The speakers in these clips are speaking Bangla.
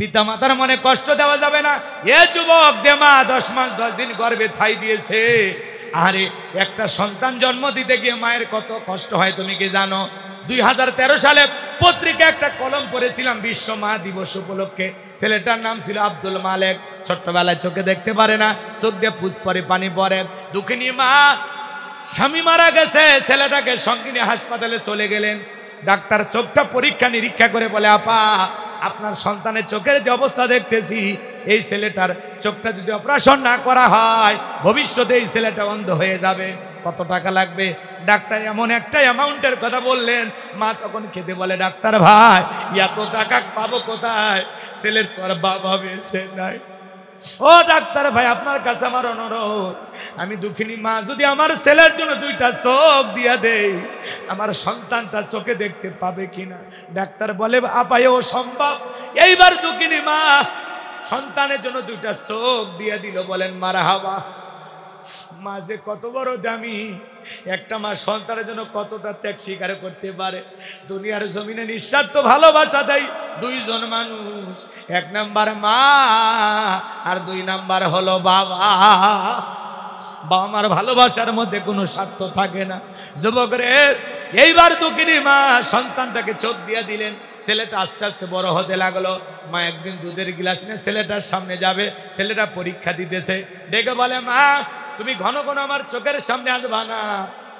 পিতা মাতার মনে কষ্ট দেওয়া যাবে না। এ যুবক দে মা 10 মাস 10 দিন গর্ভে থাই দিয়েছে। আরে একটা সন্তান জন্ম দিতে গিয়ে মায়ের কত কষ্ট হয় তুমি কি জানো? 2013 সালে পত্রিকা একটা কলম পড়েছিলাম বিশ্ব মা দিবস উপলক্ষে। ছেলেটার নাম ছিল আব্দুল মালেক। ছোট্টবেলায় চোখে দেখতে পারে না, চোখ দিয়ে পুষ পরে পানি পড়ে। দুঃখিনী মা, স্বামী মারা গেছে, ছেলেটাকে সঙ্গে নিয়ে হাসপাতালে চলে গেলেন। ডাক্তার চোখটা পরীক্ষা নিরীক্ষা করে বলে, আপা আপনার সন্তানের চোখের যে অবস্থা দেখতেছি, এই ছেলেটার চোখটা যদি অপারেশন না করা হয় ভবিষ্যতে এই ছেলেটা অন্ধ হয়ে যাবে। কত টাকা লাগবে? ডাক্তার এমন একটা অ্যামাউন্টের কথা বললেন। মা তখন খেতে বলে, ডাক্তার ভাই এত টাকা পাবো কোথায়? ছেলের তো আর বাবা বেঁচে নাই। ও ডাক্তার ভাই, আপনার কাছে আমার অনুরোধ, আমি দুঃখিনী মা, যদি আমার ছেলের জন্য 2টা চোখ দিয়ে দেই আমার সন্তানটা চোখে দেখতে পাবে কিনা? ডাক্তার বলে, আপা ও সম্ভব। এইবার দুঃখিনী মা সন্তানের জন্য 2টা চোখ দিয়ে দিল। বলেন মারহাবা। মা যে কত বড় দামি, একটা মা সন্তানের জন্য কতটা ত্যাগ স্বীকার করতে পারে। দুনিয়ার জমিনে নিঃস্বার্থ ভালোবাসা দেয় 2 জন মানুষ, 1 নাম্বার মা আর 2 নাম্বার হলো বাবা। বাবা মার ভালোবাসার মধ্যে কোনো স্বার্থ থাকে না। যুবক রে, এইবার দুঃখিনী মা সন্তানটাকে চোখ দিয়ে দিলেন। ছেলেটা আস্তে আস্তে বড় হতে লাগলো। মা একদিন দুধের গিলাস নিয়ে ছেলেটার সামনে যাবে। ছেলেটা পরীক্ষা দিতেছে, ডেকে বলে, মা তুমি ঘন ঘন আমার চোখের সামনে আসবা না,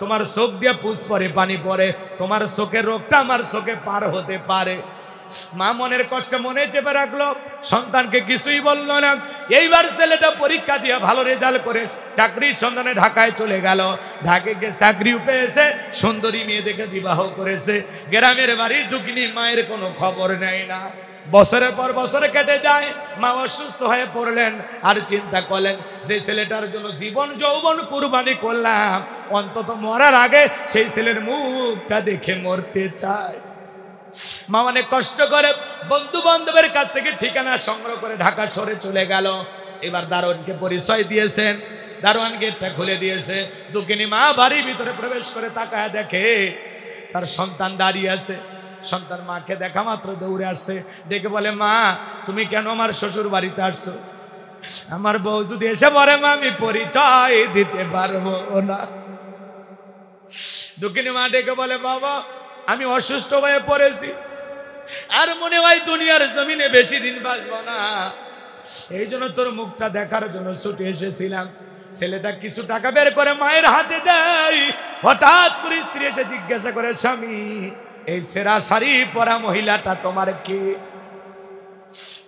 তোমার চোখ দিয়ে পুষ পরে পানি পড়ে, তোমার চোখের রোগটা আমার চোখে পার হতে পারে। মা মনের কষ্ট মনে চেপে রাখলো, সন্তানকে কিছুই বললো না। এইবার ছেলেটা পরীক্ষা দিয়ে ভালো রেজাল্ট করে চাকরির সন্ধানে ঢাকায় চলে গেল। ঢাকায় গিয়ে চাকরি পেয়েছে, সুন্দরী মেয়ে দেখে বিবাহ করেছে। গ্রামের বাড়ির দুঃখিনী মায়ের কোনো খবর নেয় না। বছরের পর বছরে কেটে যায়, মা অসুস্থ হয়ে পড়লেন। আর চিন্তা করলেন, যে ছেলেটার জন্য জীবন যৌবন কুরবানি করলাম, অন্তত মরার আগে সেই ছেলের মুখটা দেখে মরতে চায়। মা অনেক কষ্ট করে বন্ধু বান্ধবের কাছ থেকে ঠিকানা সংগ্রহ করে ঢাকা শহরে চলে গেল। এবার দারোয়ানকে পরিচয় দিয়েছেন, দারোয়ান গেটটা খুলে দিয়েছে। দুঃখিনী মা বাড়ির ভিতরে প্রবেশ করে তাকায় দেখে তার সন্তান দাঁড়িয়ে আছে। সন্তান মাকে দেখা মাত্র দৌড়ে আসছে, ডেকে বলে, মা তুমি কেন আমার শ্বশুর বাড়িতে আসছো? আমার বউ যদি এসে পড়ে মা আমি পরিচয় দিতে পারবো না। দুঃখিনী মা ডেকে বলে, বাবা আমি অসুস্থ হয়ে পড়েছি, আর মনে হয় দুনিয়ার জমিনে বেশি দিন বাঁচবো না, এই জন্য তোর মুখটা দেখার জন্য ছুটে এসেছিলাম। ছেলেটা কিছু টাকা বের করে মায়ের হাতে দেয়। হঠাৎ করে স্ত্রী এসে জিজ্ঞাসা করে, স্বামী এই সেরা শাড়ি পরা মহিলাটা তোমার কে?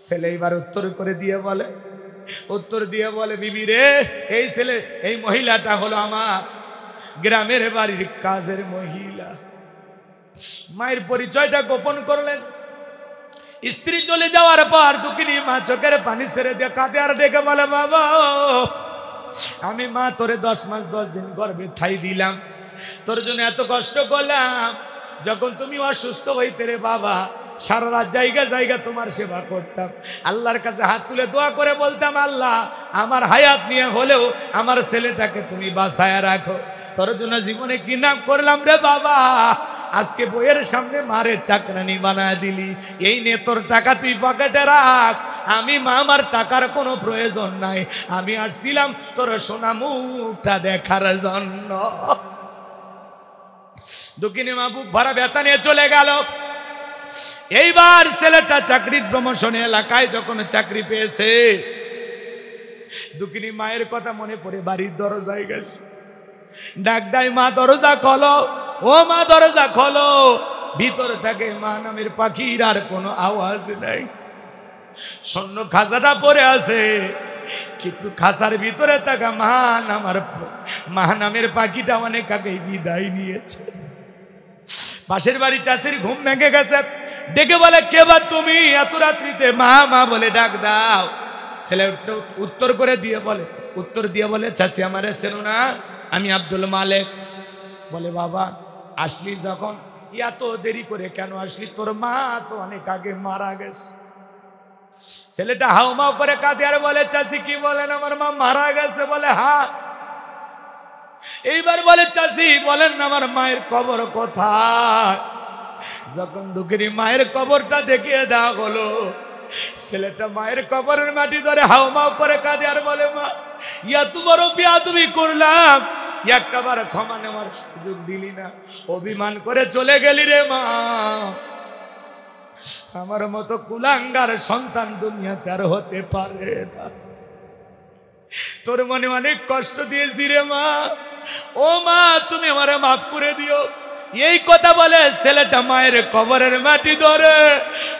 ছেলে এবার উত্তর দিয়ে বলে, বিবি রে, এই ছেলে এই মহিলাটা হলো আমার গ্রামের বাড়ির কাজের মহিলা। মায়ের পরিচয়টা গোপন করলেন। স্ত্রী চলে যাওয়ার পর দুঃখিনী মা চোখের পানি ছেড়ে দিয়ে কাঁদে আর ডেকে বলে, বাবা আমি মা তোরে 10 মাস 10 দিন গর্ভে থাই দিলাম, তোর জন্য এত কষ্ট করলাম। যখন তুমি অসুস্থ হইতে রে বাবা, সারা রাত জায়গা জায়গা তোমার সেবা করতাম, আল্লাহর কাছে হাত তুলে দোয়া করে বলতাম, আল্লাহ আমার হায়াত নিয়ে হলেও আমার ছেলেটাকে তুমি বাঁচায়া রাখো। তোর জন্য জীবনে কি নাম করলাম রে বাবা, আজকে বইয়ের সামনে মারে চাকরানি বানায় দিলি। এই নে তোর টাকা তুই পকেটে রাখ, আমি মা আমার টাকার কোনো প্রয়োজন নাই, আমি আসছিলাম তোর সোনা মুখটা দেখার জন্য। দুঃখিনী মা বুক ভরা ব্যথা নিয়ে চলে গেল। এইবার ছেলেটা চাকরির প্রমোশনে এলাকায় যখন চাকরি পেয়েছে, দুঃখিনী মায়ের কথা মনে পড়ে বাড়ির দরজায় গেছে, ডাক দেয়, মা দরজা খোলো, ও মা দরজা খোলো। ভিতর থেকে মা নামের পাখির আর কোনো আওয়াজ নাই। স্বর্ণ খাঁচাটা পড়ে আছে, কিন্তু খাঁচার ভিতরে থাকা মা নামের পাখিটা অনেক আগেই বিদায় নিয়েছে। পাশের বাড়ি চাষির ঘুম ভেঙে গেছে, ডেকে বলে, কে বা তুমি এত রাত্রিতে? মা মা বলে ডাক দাও। ছেলে উত্তর দিয়ে বলে, চাষি আমারে চেনো না, আমি আব্দুল মালেক। বলে, বাবা আসলি যখন এত দেরি করে কেন আসলি? তোর মা তো অনেক আগে মারা গেছে। ছেলেটা হাউমাউ করে কাঁদে আর বলে, চাচি কি বলেন, আমার মা মারা গেছে? বলে, হ্যাঁ। এইবার বলে, চাচি বলেন আমার মায়ের কবর কোথায়? যখন দুঃখিনী মায়ের কবরটা দেখিয়ে দেওয়া হলো, ছেলেটা মায়ের কবরের মাটি ধরে হাউমাউ করে কাঁদে আর বলে, মা এত বড় বিয়া তুমি করলাম, একটা বার ক্ষমা নেওয়ার সুযোগ দিলি না, অভিমান করে চলে গেলি রে মা। আমার মতো কুলাঙ্গার সন্তান দুনিয়াতে আর হতে পারে না। তোর মনে অনেক কষ্ট দিয়েছি রে মা, ও মা তুমি আমারে মাফ করে দিও। এই কথা বলে ছেলেটা মায়ের কবরের মাটি ধরে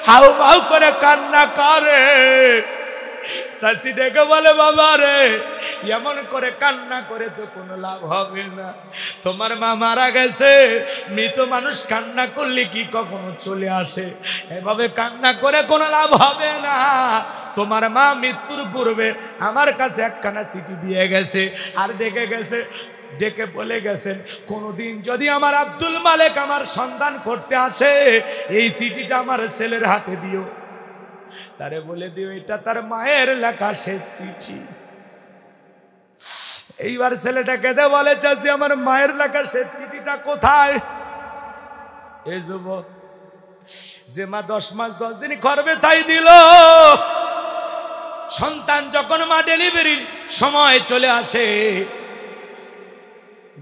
হাউ মাউ করে কান্না করে। শাশি ডেকে বলে, বাবা রে এমন করে কান্না করে তো কোনো লাভ হবে না, তোমার মা মারা গেছে, মৃত মানুষ কান্না করলে কি কখনো চলে আসে? এভাবে কান্না করে কোনো লাভ হবে না। তোমার মা মৃত্যুর পূর্বে আমার কাছে একখানা চিঠি দিয়ে গেছে, আর ডেকে গেছে, ডেকে বলে গেছেন কোনদিন যদি আমার আব্দুল মালেক আমার সন্ধান করতে আসে, এই চিঠিটা আমার ছেলের হাতে দিও, তারে বলে দিও এটা তার মায়ের লেখা সে চিঠি। এইবার ছেলেটা কেঁদে বলে, চাচি আমার মায়ের লেখা সে চিঠিটা কোথায়? এই যুবক যে মা 10 মাস 10 দিন গর্ভে তাই দিল, সন্তান যখন মা ডেলিভারির সময় চলে আসে,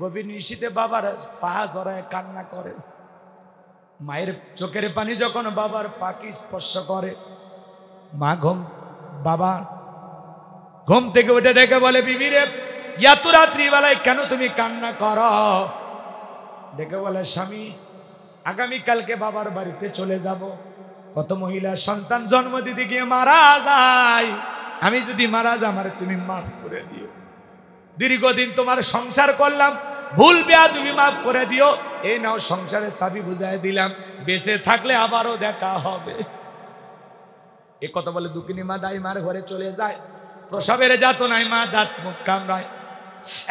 গভীর নিশীথে বাবার পা জড়ায় কান্না করে। মায়ের চোখের পানি যখন বাবার পাকে স্পর্শ করে, মা বাবা ঘুম থেকে উঠে ডেকে বলে, বিবি রে এত রাত্রিবেলায় কেন তুমি কান্না করো? ডেকে বলে, স্বামী আগামীকালকে বাবার বাড়িতে চলে যাব। কত মহিলা সন্তান জন্ম দিতে গিয়ে মারা যায়, আমি যদি মারা যাই আমার তুমি মাফ করে দিও। দীর্ঘদিন তোমার সংসার করলাম, ভুল বেয়া তুমি মাফ করে দিও। এই নাও সংসারের চাবি বুঝাই দিলাম, বেঁচে থাকলে আবারও দেখা হবে। এ কথা বলে দুঃখিনী মা দাইমার ঘরে চলে যায়। প্রসবের যাতনায় মা দাঁত মুখ কামড়ায়।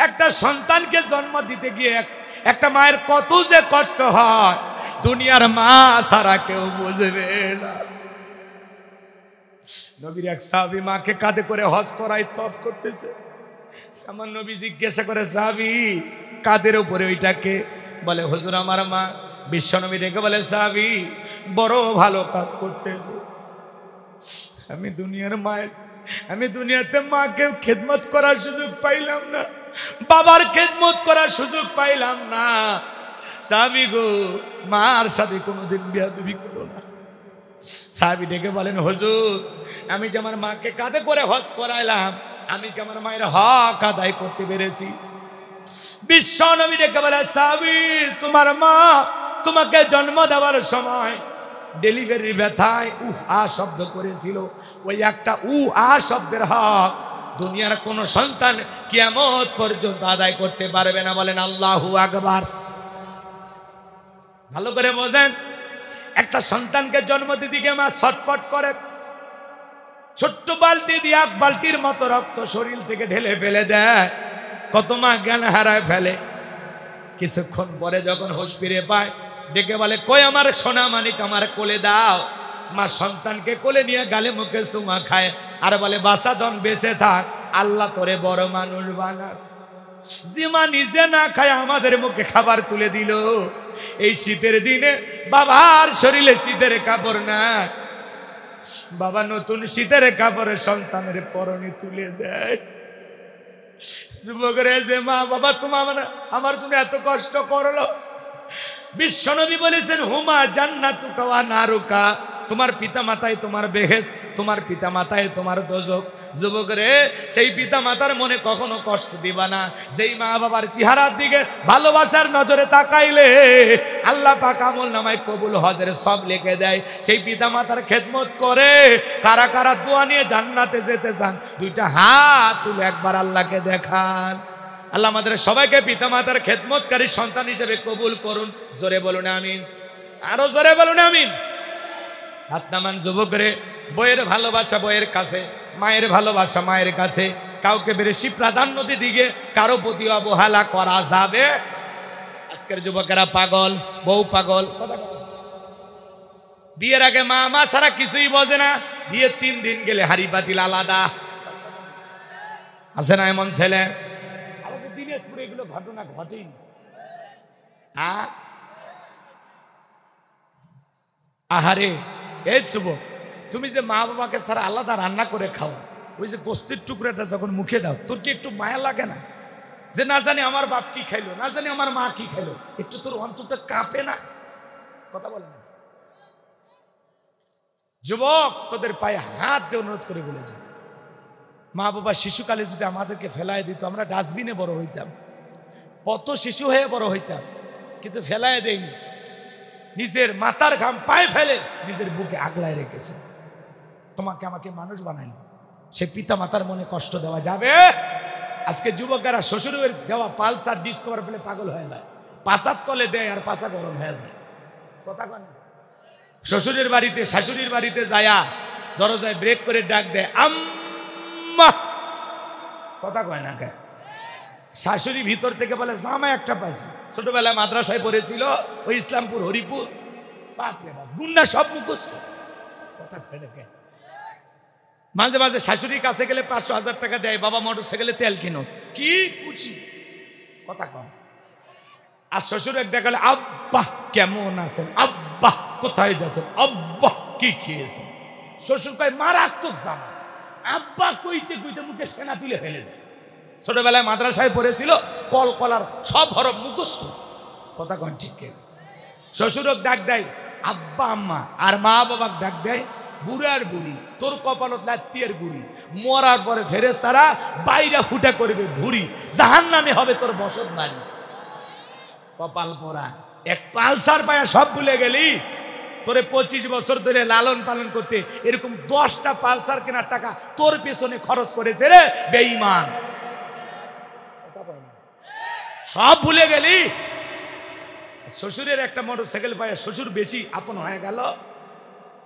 একটা সন্তানকে জন্ম দিতে গিয়ে একটা মায়ের কত যে কষ্ট হয়, দুনিয়ার মা সারা কেউ বুঝবে না। নবীর এক সাহাবী মাকে কাঁধে করে হজ করাই তফ করতেছে। আমার নবী জিজ্ঞাসা করে, সাহাবী কাঁধের উপরে ওইটাকে? বলে, হুজুর আমার মা। বিশ্ব নবী ডেকে বলে, সাহাবী বড় ভালো কাজ করতেছে। আমি দুনিয়ার মায়ের, আমি দুনিয়াতে মাকে খেদমত করার সুযোগ পাইলাম না, বাবার খেদমত করার সুযোগ পাইলাম না। সাহাবী গো, মার সাথে কোনোদিন বেয়াদবি করো না। সাহাবী ডেকে বলেন, হুজুর আমি যে আমার মাকে কাঁধে করে হজ করাইলাম, আমি কি আমার মায়ের হক আদায় করতে পেরেছি? বিশ্ব নবী ডেকে বলে, সাহাবী তোমার মা তোমাকে জন্ম দেওয়ার সময় ডেলিভারি ব্যথায় আ শব্দ করেছিল, ওই একটা আ শব্দের হক দুনিয়ার কোন সন্তান কিয়ামত পর্যন্ত আদায় করতে পারবে না। বলেন আল্লাহু আকবার। ভালো করে বোঝেন, একটা সন্তানকে জন্ম দিতে গিয়ে মা ছটফট করে, ছোট্ট বালতি দিয়ে 1 বালতির মতো রক্ত শরীর থেকে ঢেলে ফেলে দেয়। কত মা জ্ঞান হারায় ফেলে। কিছুক্ষণ পরে যখন হুঁশ ফিরে পায়, ডেকে বলে, কই আমার সোনা মানিক, আমার কোলে দাও। মা সন্তানকে কোলে নিয়ে গালে মুখে চুমা খায় আর বলে, বাঁচা ধন বেঁচে থাক, আল্লাহ তোরে বড় মানুষ বানাক। যে মা নিজে না খায় আমাদের মুখে খাবার তুলে দিল। এই শীতের দিনে বাবার শরীরে শীতের কাপড় না, বাবা নতুন শীতের কাপড়ে সন্তানের পরনে তুলে দেয়। যুবকরা, যে মা বাবা তোমার আমার তুমি এত কষ্ট করলো। বিশ্বনবী বলেছেন, হুমা জান্নাতুকা ওয়া নারুকা, তোমার পিতা মাতায় তোমার বেহেশত, তোমার পিতা মাতায় তোমার দোজখ। যুবক রে, সেই পিতা মাতার মনে কখনো কষ্ট দিবা না। যেই মা বাবার চেহারার দিকে ভালোবাসার নজরে তাকাইলে আল্লাহ পাক আমলনামায় কবুল হজের সব লিখে দেয়। সেই পিতা মাতার খেদমত করে কারা কারা দোয়া নিয়ে জান্নাতে যেতে চান, 2টা হাত তুলে একবার আল্লাহকে দেখান। আল্লাহ আমাদের সবাইকে পিতা মাতার খেদমতকারী সন্তান হিসেবে কবুল করুন। জোরে বলুন আমিন, আরো জোরে বলুন আমিন। হাত নামান যুবক রে। বইয়ের ভালোবাসা বইয়ের কাছে, মায়ের ভালোবাসা মায়ের কাছে। কাউকে বেশি প্রাধান্য দিকে কারো প্রতি অবহেলা করা যাবে? আজকের যুবকেরা পাগল, বউ পাগল। বিয়ের আগে মা মা ছাড়া কিছুই বোঝে না, বিয়ের 3 দিন গেলে হাড়ি পাতিল আলাদা। আছে না এমন ছেলে? আমাদের দিনাজপুরে এগুলো ঘটনা ঘটেনি। আহারে, এই যুবক তুমি যে মা বাবাকে ছাড়া আলাদা রান্না করে খাও, ওই যে গোস্তের টুকরাটা যখন মুখে দাও, তোর কি একটু মায়া লাগে না? যে না জানি আমার বাপ কি খাইলো, না জানি আমার মা কি খাইলো, একটু তোর অন্তরটা কাঁপে না? কথা বলে না? যুবক, তোদের পায়ে হাত দিয়ে অনুরোধ করে বলে যাও, মা বাবা শিশুকালে যদি আমাদেরকে ফেলায় দিত, আমরা ডাস্টবিনে বড় হইতাম, কত শিশু হয়ে বড় হইতাম, কিন্তু ফেলায় দেয়নি। নিজের মাথার ঘাম পায়ে ফেলে নিজের বুকে আগলায় রেখেছে। তোমাকে আমাকে মানুষ বানাইল, সে পিতা মাতার মনে কষ্ট দেওয়া যাবে? আজকে যুবকেরা শ্বশুরের দেওয়া পালসার ডিসকভার পেলে পাগল হয়ে যায়, পাশার তলে দেয় আর পাশা গরম হয়ে যায়। কথা কয় না? শ্বশুরের বাড়িতে শাশুড়ির বাড়িতে যায়া দরজায় ব্রেক করে ডাক দেয়, আম্মা। কথা কয় না কে? শাশুড়ি ভিতর থেকে বলে, জামা একটা পাইছি, ছোটবেলায় মাদ্রাসায় পড়েছিল ওই ইসলামপুর হরিপুর, বাপরে বাপ, গুন্ডা সব মুখস্থ। কথা কয় না কে? মাঝে মাঝে শাশুড়ির কাছে গেলে 500-1000 টাকা দেয়, বাবা মোটরসাইকেলে তেল কিনো, কি খুশি। কথা কয়। আর শ্বশুর এক দেখালে, আব্বা কেমন আছেন, আব্বা কোথায় যাচ্ছেন, আব্বা কি খেয়েছেন। শ্বশুর কয়, মারাত্মক জামা। আব্বা কইতে কইতে মুখে সেনা তুলে ফেলে দেয়। ছোটবেলায় মাদ্রাসায় পড়েছিল, কলকলার সব হরফ মুখস্থ। কথা কন ঠিক? শ্বশুরক ডাক দেয় আব্বা আম্মা, আর মা বাবাক ডাক দেয় বুড়ার বুড়ি। তোর কপালত লাত্তির গুড়ি, মরার পরে ফেরেশতারা বাইরা ফুটা করবে ভুড়ি, জাহান্নামে হবে তোর বসত বাড়ি। কপাল পরা এক পালসার পায়া সব ভুলে গেলি। তোরে 25 বছর ধরে লালন পালন করতে এরকম 10টা পালসার কেনার টাকা তোর পেছনে খরচ করেছে রে বেঈমান। সব ভুলে গেলি। শ্বশুরের একটা মোটরসাইকেল পায়, শ্বশুর বেশি আপন হয়ে গেল।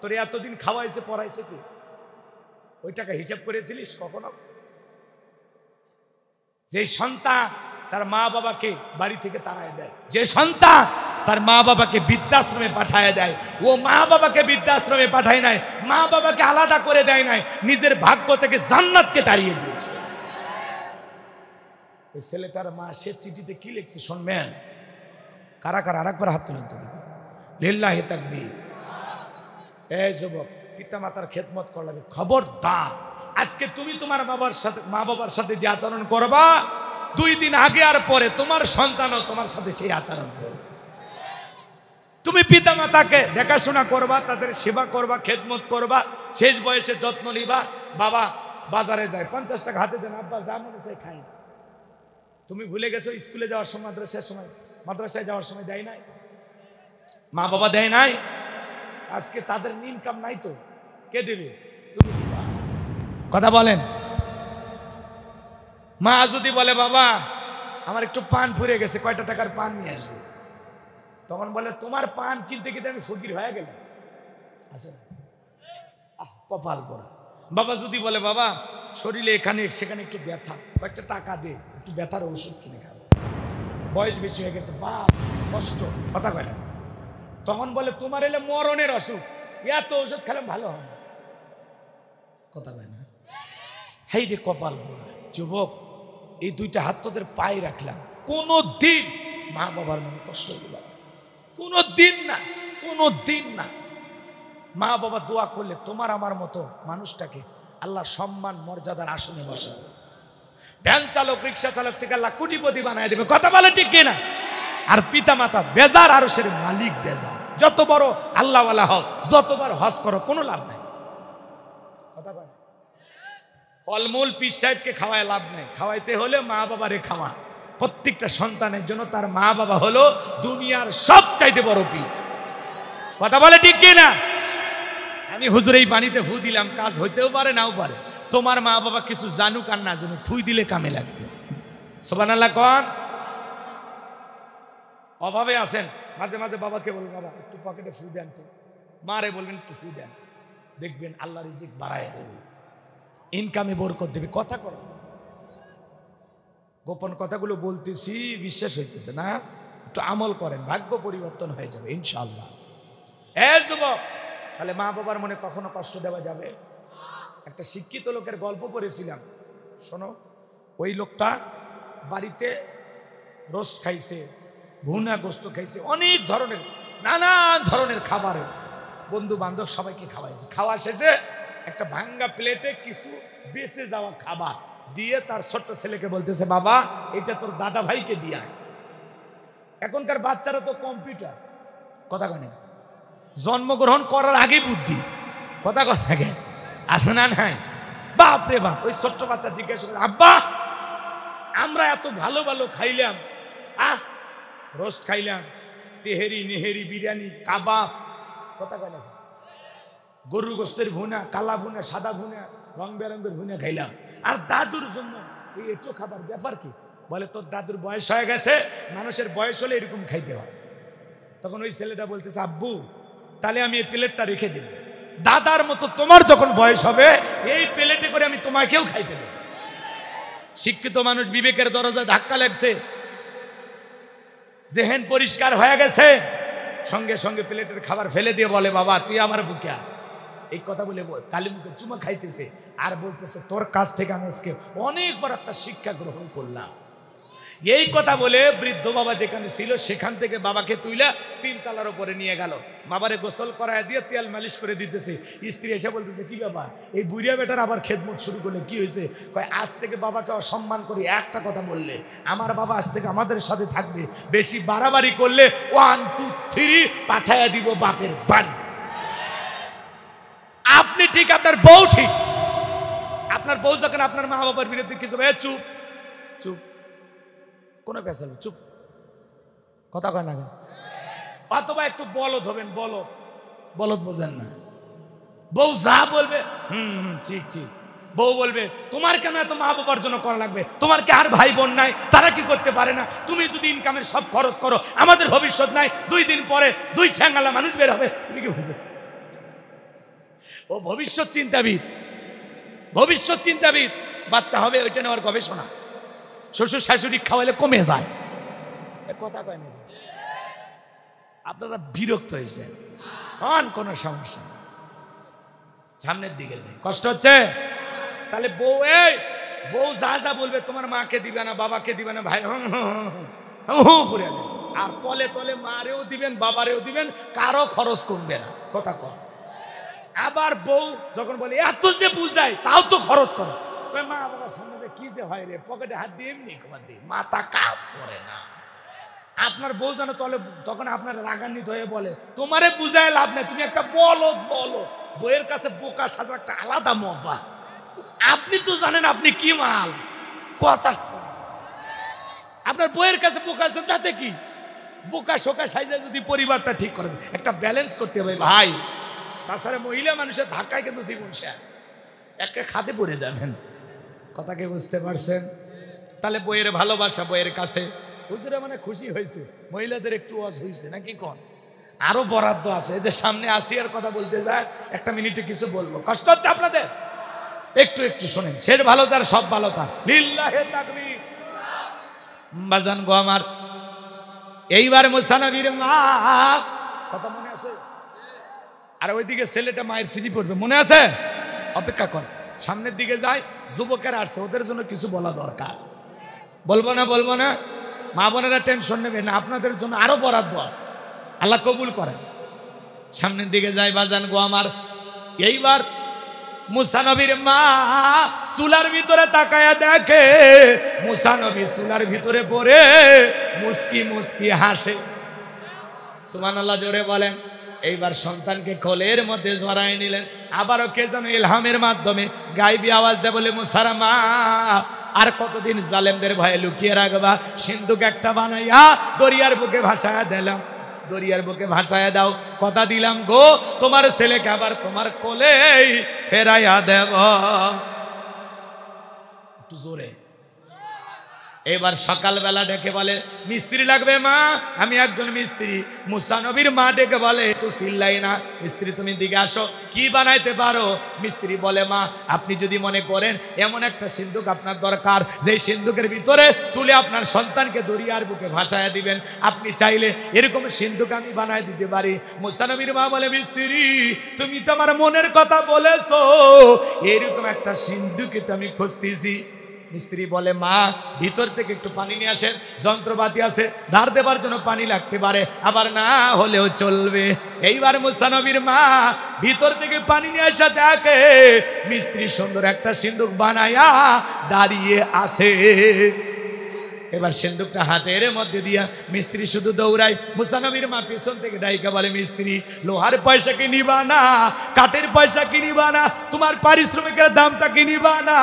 তোর এতদিন খাওয়াইছে পড়াইছে কি? ওই টাকা হিসাব করেছিলিস কখনো? যে সন্তান তার মা বাবাকে বাড়ি থেকে তাড়ায় দেয়, যে সন্তান তার মা বাবাকে বৃদ্ধাশ্রমে পাঠায় দেয়, ও মা বাবাকে বৃদ্ধাশ্রমে পাঠায় নাই, মা বাবাকে আলাদা করে দেয় নাই, নিজের ভাগ্য থেকে জান্নাতকে তাড়িয়ে দিয়েছে। ওই ছেলেটার মা সে চিঠিতে কি লিখছে শুনবেন? কারা কারা আরেকবার হাত তুলেন তো দেখো। লিল্লাহি তাকবীর। এই যুবক, পিতা মাতার খেদমত করবে, খবরদার। আজকে তুমি তোমার বাবার সাথে, মা বাবার সাথে যে আচরণ করবা, 2 দিন আগে আর পরে তোমার সন্তানও তোমার সাথে সেই আচরণ করবে। তুমি পিতা মাতাকে দেখাশোনা করবা, তাদের সেবা করবা, খেদমত করবা, শেষ বয়সে যত্ন নিবা। বাবা বাজারে যায়, 50 টাকা হাতে দেন, আব্বা যা মনে চাই খাই। তুমি ভুলে গেছো স্কুলে যাওয়ার সময়, মাদ্রাসায় যাওয়ার সময় দেয় নাই? মা বাবা দেয় নাই? আজকে তাদের ইনকাম নাই তো কে দেবে? তুমি দিবা। কথা বলেন। মা যদি বলে বাবা আমার একটু পান ফুরিয়ে গেছে, কয়টা টাকার পান নিয়ে আসবে, তখন বলে তোমার পান কিনতে কিনতে আমি ফকির হয়ে গেলাম। আছে না? কপাল পড়া। বাবা যদি বলে বাবা শরীরে এখানে সেখানে একটু ব্যথা, কয়েকটা টাকা দে, একটু ব্যথার ওষুধ কিনে খাবো, বয়স বেশি হয়ে গেছে, বাপ কষ্ট। কথা কয় না? তখন বলে তোমার এলে মরণের অসুখ, এত ওষুধ খেলে ভালো হয় না। কথা কয় না? হেই রে কপাল পড়া। যুবক, এই 2টা হাত তোদের পায়ে রাখলাম, কোনো দিন মা বাবার মনে কষ্ট দিবা, কোনো দিন না, কোনো দিন না। মা বাবা দোয়া করলে তোমার আমার মতো মানুষটাকে আল্লাহ সম্মান মর্যাদার আসনে বসাবে। ভ্যান চালক, রিক্সা চালক থেকে আল্লাহ কোটিপতি বানায় দেবে। কথা বলে ঠিক কিনা? আর পিতা মাতা বেজার, আরশের মালিক বেজার। যত বড় আল্লাহওয়ালা হও, যতবার হজ করো, কোনো লাভ নাই। কথা বলে ফলমূল পীর সাহেবকে খাওয়ায় লাভ নাই, খাওয়াইতে হলে মা বাবারে খাওয়া। প্রত্যেকটা সন্তানের জন্য তার মা বাবা হলো দুনিয়ার সবচাইতে বড় পীর। কথা বলে ঠিক কিনা? আমি হুজুর এই পানিতে ফু দিলাম, কাজ হইতেও পারে নাও পারে। তোমার মা বাবা কিছু জানুক আর না জানুক, ফুই দিলে কামে লাগবে। সুবহানাল্লাহ কোন? অভাবে আছেন, মাঝে মাঝে বাবাকে বলবেন বাবা একটু পকেটে ফু দেন তো, মারে বলবেন একটু ফু দেন, দেখবেন আল্লাহ রিজিক বাড়ায় দেবে, ইনকামে বরকত দেবে। কথা কর, গোপন কথাগুলো বলতেছি, বিশ্বাস হইতেছে না? একটু আমল করেন, ভাগ্য পরিবর্তন হয়ে যাবে ইনশাআল্লাহ। যুবক, তাহলে মা বাবার মনে কখনো কষ্ট দেওয়া যাবে? একটা শিক্ষিত লোকের গল্প পড়েছিলাম, শোনো। ওই লোকটা বাড়িতে রোস্ট খাইছে, ভুনা গোস্ত খাইছে, অনেক ধরনের নানান ধরনের খাবার বন্ধু বান্ধব সবাইকে খাওয়াইছে। খাওয়া শেষে একটা ভাঙ্গা প্লেটে কিছু বেঁচে যাওয়া খাবার দিয়ে তার ছোট্ট ছেলেকে বলতেছে, বাবা এটা তোর দাদা ভাইকে দিয়া। এখনকার বাচ্চারা তো কম্পিউটার, কথা কয় না, জন্মগ্রহণ করার আগে বুদ্ধি, কথা কয় আগে আসে না নাই? বাপ রে বাপ, ওই ছোট্ট বাচ্চা জিজ্ঞাসা করে, আব্বা আমরা এত ভালো ভালো খাইলাম, রোস্ট খাইলাম, তেহেরি নেহেরি বিরিয়ানি কাবাব, কথা কয় না, গরুর গোস্তের ভুনা, কালা ভুনা, সাদা ভুনা, রং বেরঙের ভুনা খাইলাম, আর দাদুর জন্য এই এটো খাবার ব্যাপার কি? বলে তোর দাদুর বয়স হয়ে গেছে, মানুষের বয়স হলে এরকম খাইতে হয়। তখন ওই ছেলেটা বলতেছে, আব্বু তাহলে আমি এই প্লেটটা রেখে দিই, দাদার মতো তোমার যখন বয়স হবে এই প্লেটে করে আমি তোমাকেও খাইতে দেব। শিক্ষিত মানুষ বিবেকের দরজায় ধাক্কা লাগছে, জেহেন পরিষ্কার হয়ে গেছে, সঙ্গে সঙ্গে প্লেটের খাবার ফেলে দিয়ে বলে, বাবা তুই আমার বুকে আয়। এই কথা বলে কালি মুখে চুমা খাইতেছে আর বলতেছে, তোর কাছ থেকে আমি আজকে অনেক বড় একটা শিক্ষা গ্রহণ করলাম। এই কথা বলে বৃদ্ধ বাবা যেখানে ছিল সেখান থেকে বাবাকে তুইলা 3 তলার উপরে নিয়ে গেল। বাবারে গোসল করায় দিয়ে তেল মালিশ করে দিতেছে। স্ত্রী এসে বলতেছে, কি বাবা এই বুড়িয়া বেটার আবার খেদমত শুরু করলে, কি হয়েছে? কয় আজ থেকে বাবাকে অসম্মান করি, একটা কথা বললে আমার বাবা আজ থেকে আমাদের সাথে থাকবে, বেশি বাড়াবাড়ি করলে 1 2 3 পাঠাইয়া দিব বাপের বাড়ি। আপনি ঠিক, আপনার বউ ঠিক। আপনার বউ যখন আপনার মা বাবার বিরুদ্ধে কিছু, চুপ চুপ, কোনো পেশাল চুপ, কথা কয় না। অথবা একটু বলদ হবেন, বলদ, বলদ বোঝেন না। বউ যা বলবে ঠিক ঠিক। বউ বলবে, তোমার কেন এত মা বাবার জন্য করা লাগবে? তোমার কি আর ভাই বোন নাই? তারা কি করতে পারে না? তুমি যদি ইনকামের সব খরচ করো, আমাদের ভবিষ্যৎ নাই, 2 দিন পরে 2 ঠ্যাঙ্গালা মানুষ বের হবে, তুমি কি বলবে? ও ভবিষ্যৎ চিন্তাবিদ, ভবিষ্যৎ চিন্তাবিদ। বাচ্চা হবে ওইটা নেওয়ার গবেষণা। শ্বশুর শাশুড়ি খাওয়াইলে কমে যায়, কথা কয় না। আপনারা বিরক্ত হয়েছে, কোনো সমস্যা, সামনের দিকে যায়, কষ্ট হচ্ছে। তাহলে বউ, বউ যা যা বলবে, তোমার মাকে দিবে না, বাবাকে দিবে না, ভাই পুরে, আর তলে তলে মারেও দিবেন, বাবারেও দিবেন, কারো খরচ কমবে না, কথা কয়। আবার বউ যখন বলে এত যে বুঝায় তাও তো খরচ করো, মা বাবার সামনে কি যে হয় রে, পকেটে হাত দিয়ে এমনি কমার দিয়ে মাথা কাজ করে না। আপনার বউ জানো তলে, তখন আপনার রাগান্বিত হয়ে বলে, তোমারে বুঝায় লাভ নেই, তুমি একটা বলদ। বইয়ের কাছে বোকা সাজা একটা আলাদা মজা। আপনি তো জানেন আপনি কি মাল, কথা। আপনার বইয়ের কাছে বোকা আছে, তাতে কি? বোকা শোকা সাইজে যদি পরিবারটা ঠিক করে, একটা ব্যালেন্স করতে হবে ভাই। তাছাড়া মহিলা মানুষের ধাক্কায় কিন্তু জীবন শেষ, একটা খাতে পড়ে যাবেন, কথাকে বুঝতে পারছেন? তাহলে বইয়ের ভালোবাসা বইয়ের কাছে, হুজুরে মানে খুশি হয়েছে, মহিলাদের একটু ওয়াজ হয়েছে নাকি? কোন আরো বরাদ্দ আছে, এদের সামনে আসিয়ার কথা বলতে যায়, 1 মিনিটে কিছু বলবো, কষ্ট হচ্ছে আপনাদের? একটু একটু শোনেন, শেষ ভালো তার সব ভালো তার, লিল্লাহে তাকবীর। বাজান গো আমার, এইবার মুসা নবীর মা, কথা মনে আছে? আর ওইদিকে ছেলেটা মায়ের সিঁড়ি পড়বে, মনে আছে? অপেক্ষা কর, সামনের দিকে যায়, যুবকেরা আসছে, ওদের জন্য কিছু বলা দরকার। বলবো না, মা বোনেরা টেনশন নেবে না, আপনাদের জন্য আরো বরাদ্দ আছে, আল্লাহ কবুল করেন। সামনের দিকে যায় বাজান গো আমার, এইবার মুসা নবীর মা চুলার ভিতরে তাকায়া দেখে, মুসা নবী চুলার ভিতরে পড়ে মুস্কি মুস্কি হাসে। সুবহানাল্লাহ, জোরে বলেন। এইবার সন্তানকে কোলের মধ্যে জড়ায় নিলেন, আবারও কে যেন ইলহামের মাধ্যমে গাইবি আওয়াজ দেয়, বলে মুসার মা আর কতদিন জালেমদের ভয়ে লুকিয়ে রাখবা? সিন্ধুক একটা বানাইয়া দরিয়ার বুকে ভাসায়া দিলাম, দরিয়ার বুকে ভাসায়া দাও, কথা দিলাম গো তোমার ছেলেকে আবার তোমার কোলেই ফেরাইয়া দেব। একটু জোরে। এবার সকালবেলা ডেকে বলে, মিস্ত্রি লাগবে মা, আমি একজন মিস্ত্রি। মুসা নবীর মা ডেকে বলে, একটু চিল্লাই না, মিস্ত্রি তুমি দিকে আসো, কি বানাইতে পারো? মিস্ত্রি বলে, মা আপনি যদি মনে করেন এমন একটা সিন্ধুক আপনার দরকার, যেই সিন্ধুকের ভিতরে তুলে আপনার সন্তানকে দরিয়ার বুকে ভাসায়া দিবেন, আপনি চাইলে এরকম সিন্ধুক আমি বানায় দিতে পারি। মুসা নবীর মা বলে, মিস্ত্রি তুমি তো আমার মনের কথা বলেছো, এরকম একটা সিন্ধুকে তো আমি খুঁজতেছি। মিস্ত্রি বলে মা ভিতর থেকে একটু পানি নিয়ে আসেন, যন্ত্রপাতি আছে, ধার দেবার জন্য পানি লাগতে পারে, আবার না হলেও চলবে। এইবার মুসা নবীর মা ভিতর থেকে পানি নিয়ে আসা দেখে মিস্ত্রি সুন্দর একটা সিন্দুক বানায়া দাঁড়িয়ে আছে। এবার সিন্দুকটা হাতের মধ্যে দিয়া মিস্ত্রি শুধু দৌড়ায়। মুসা নবীর মা পিছন থেকে ডাইকা বলে মিস্ত্রি লোহার পয়সা কি নিবা না, কাঠের পয়সা কি নিবা না, তোমার পারিশ্রমিকের দামটা কি নিবা না?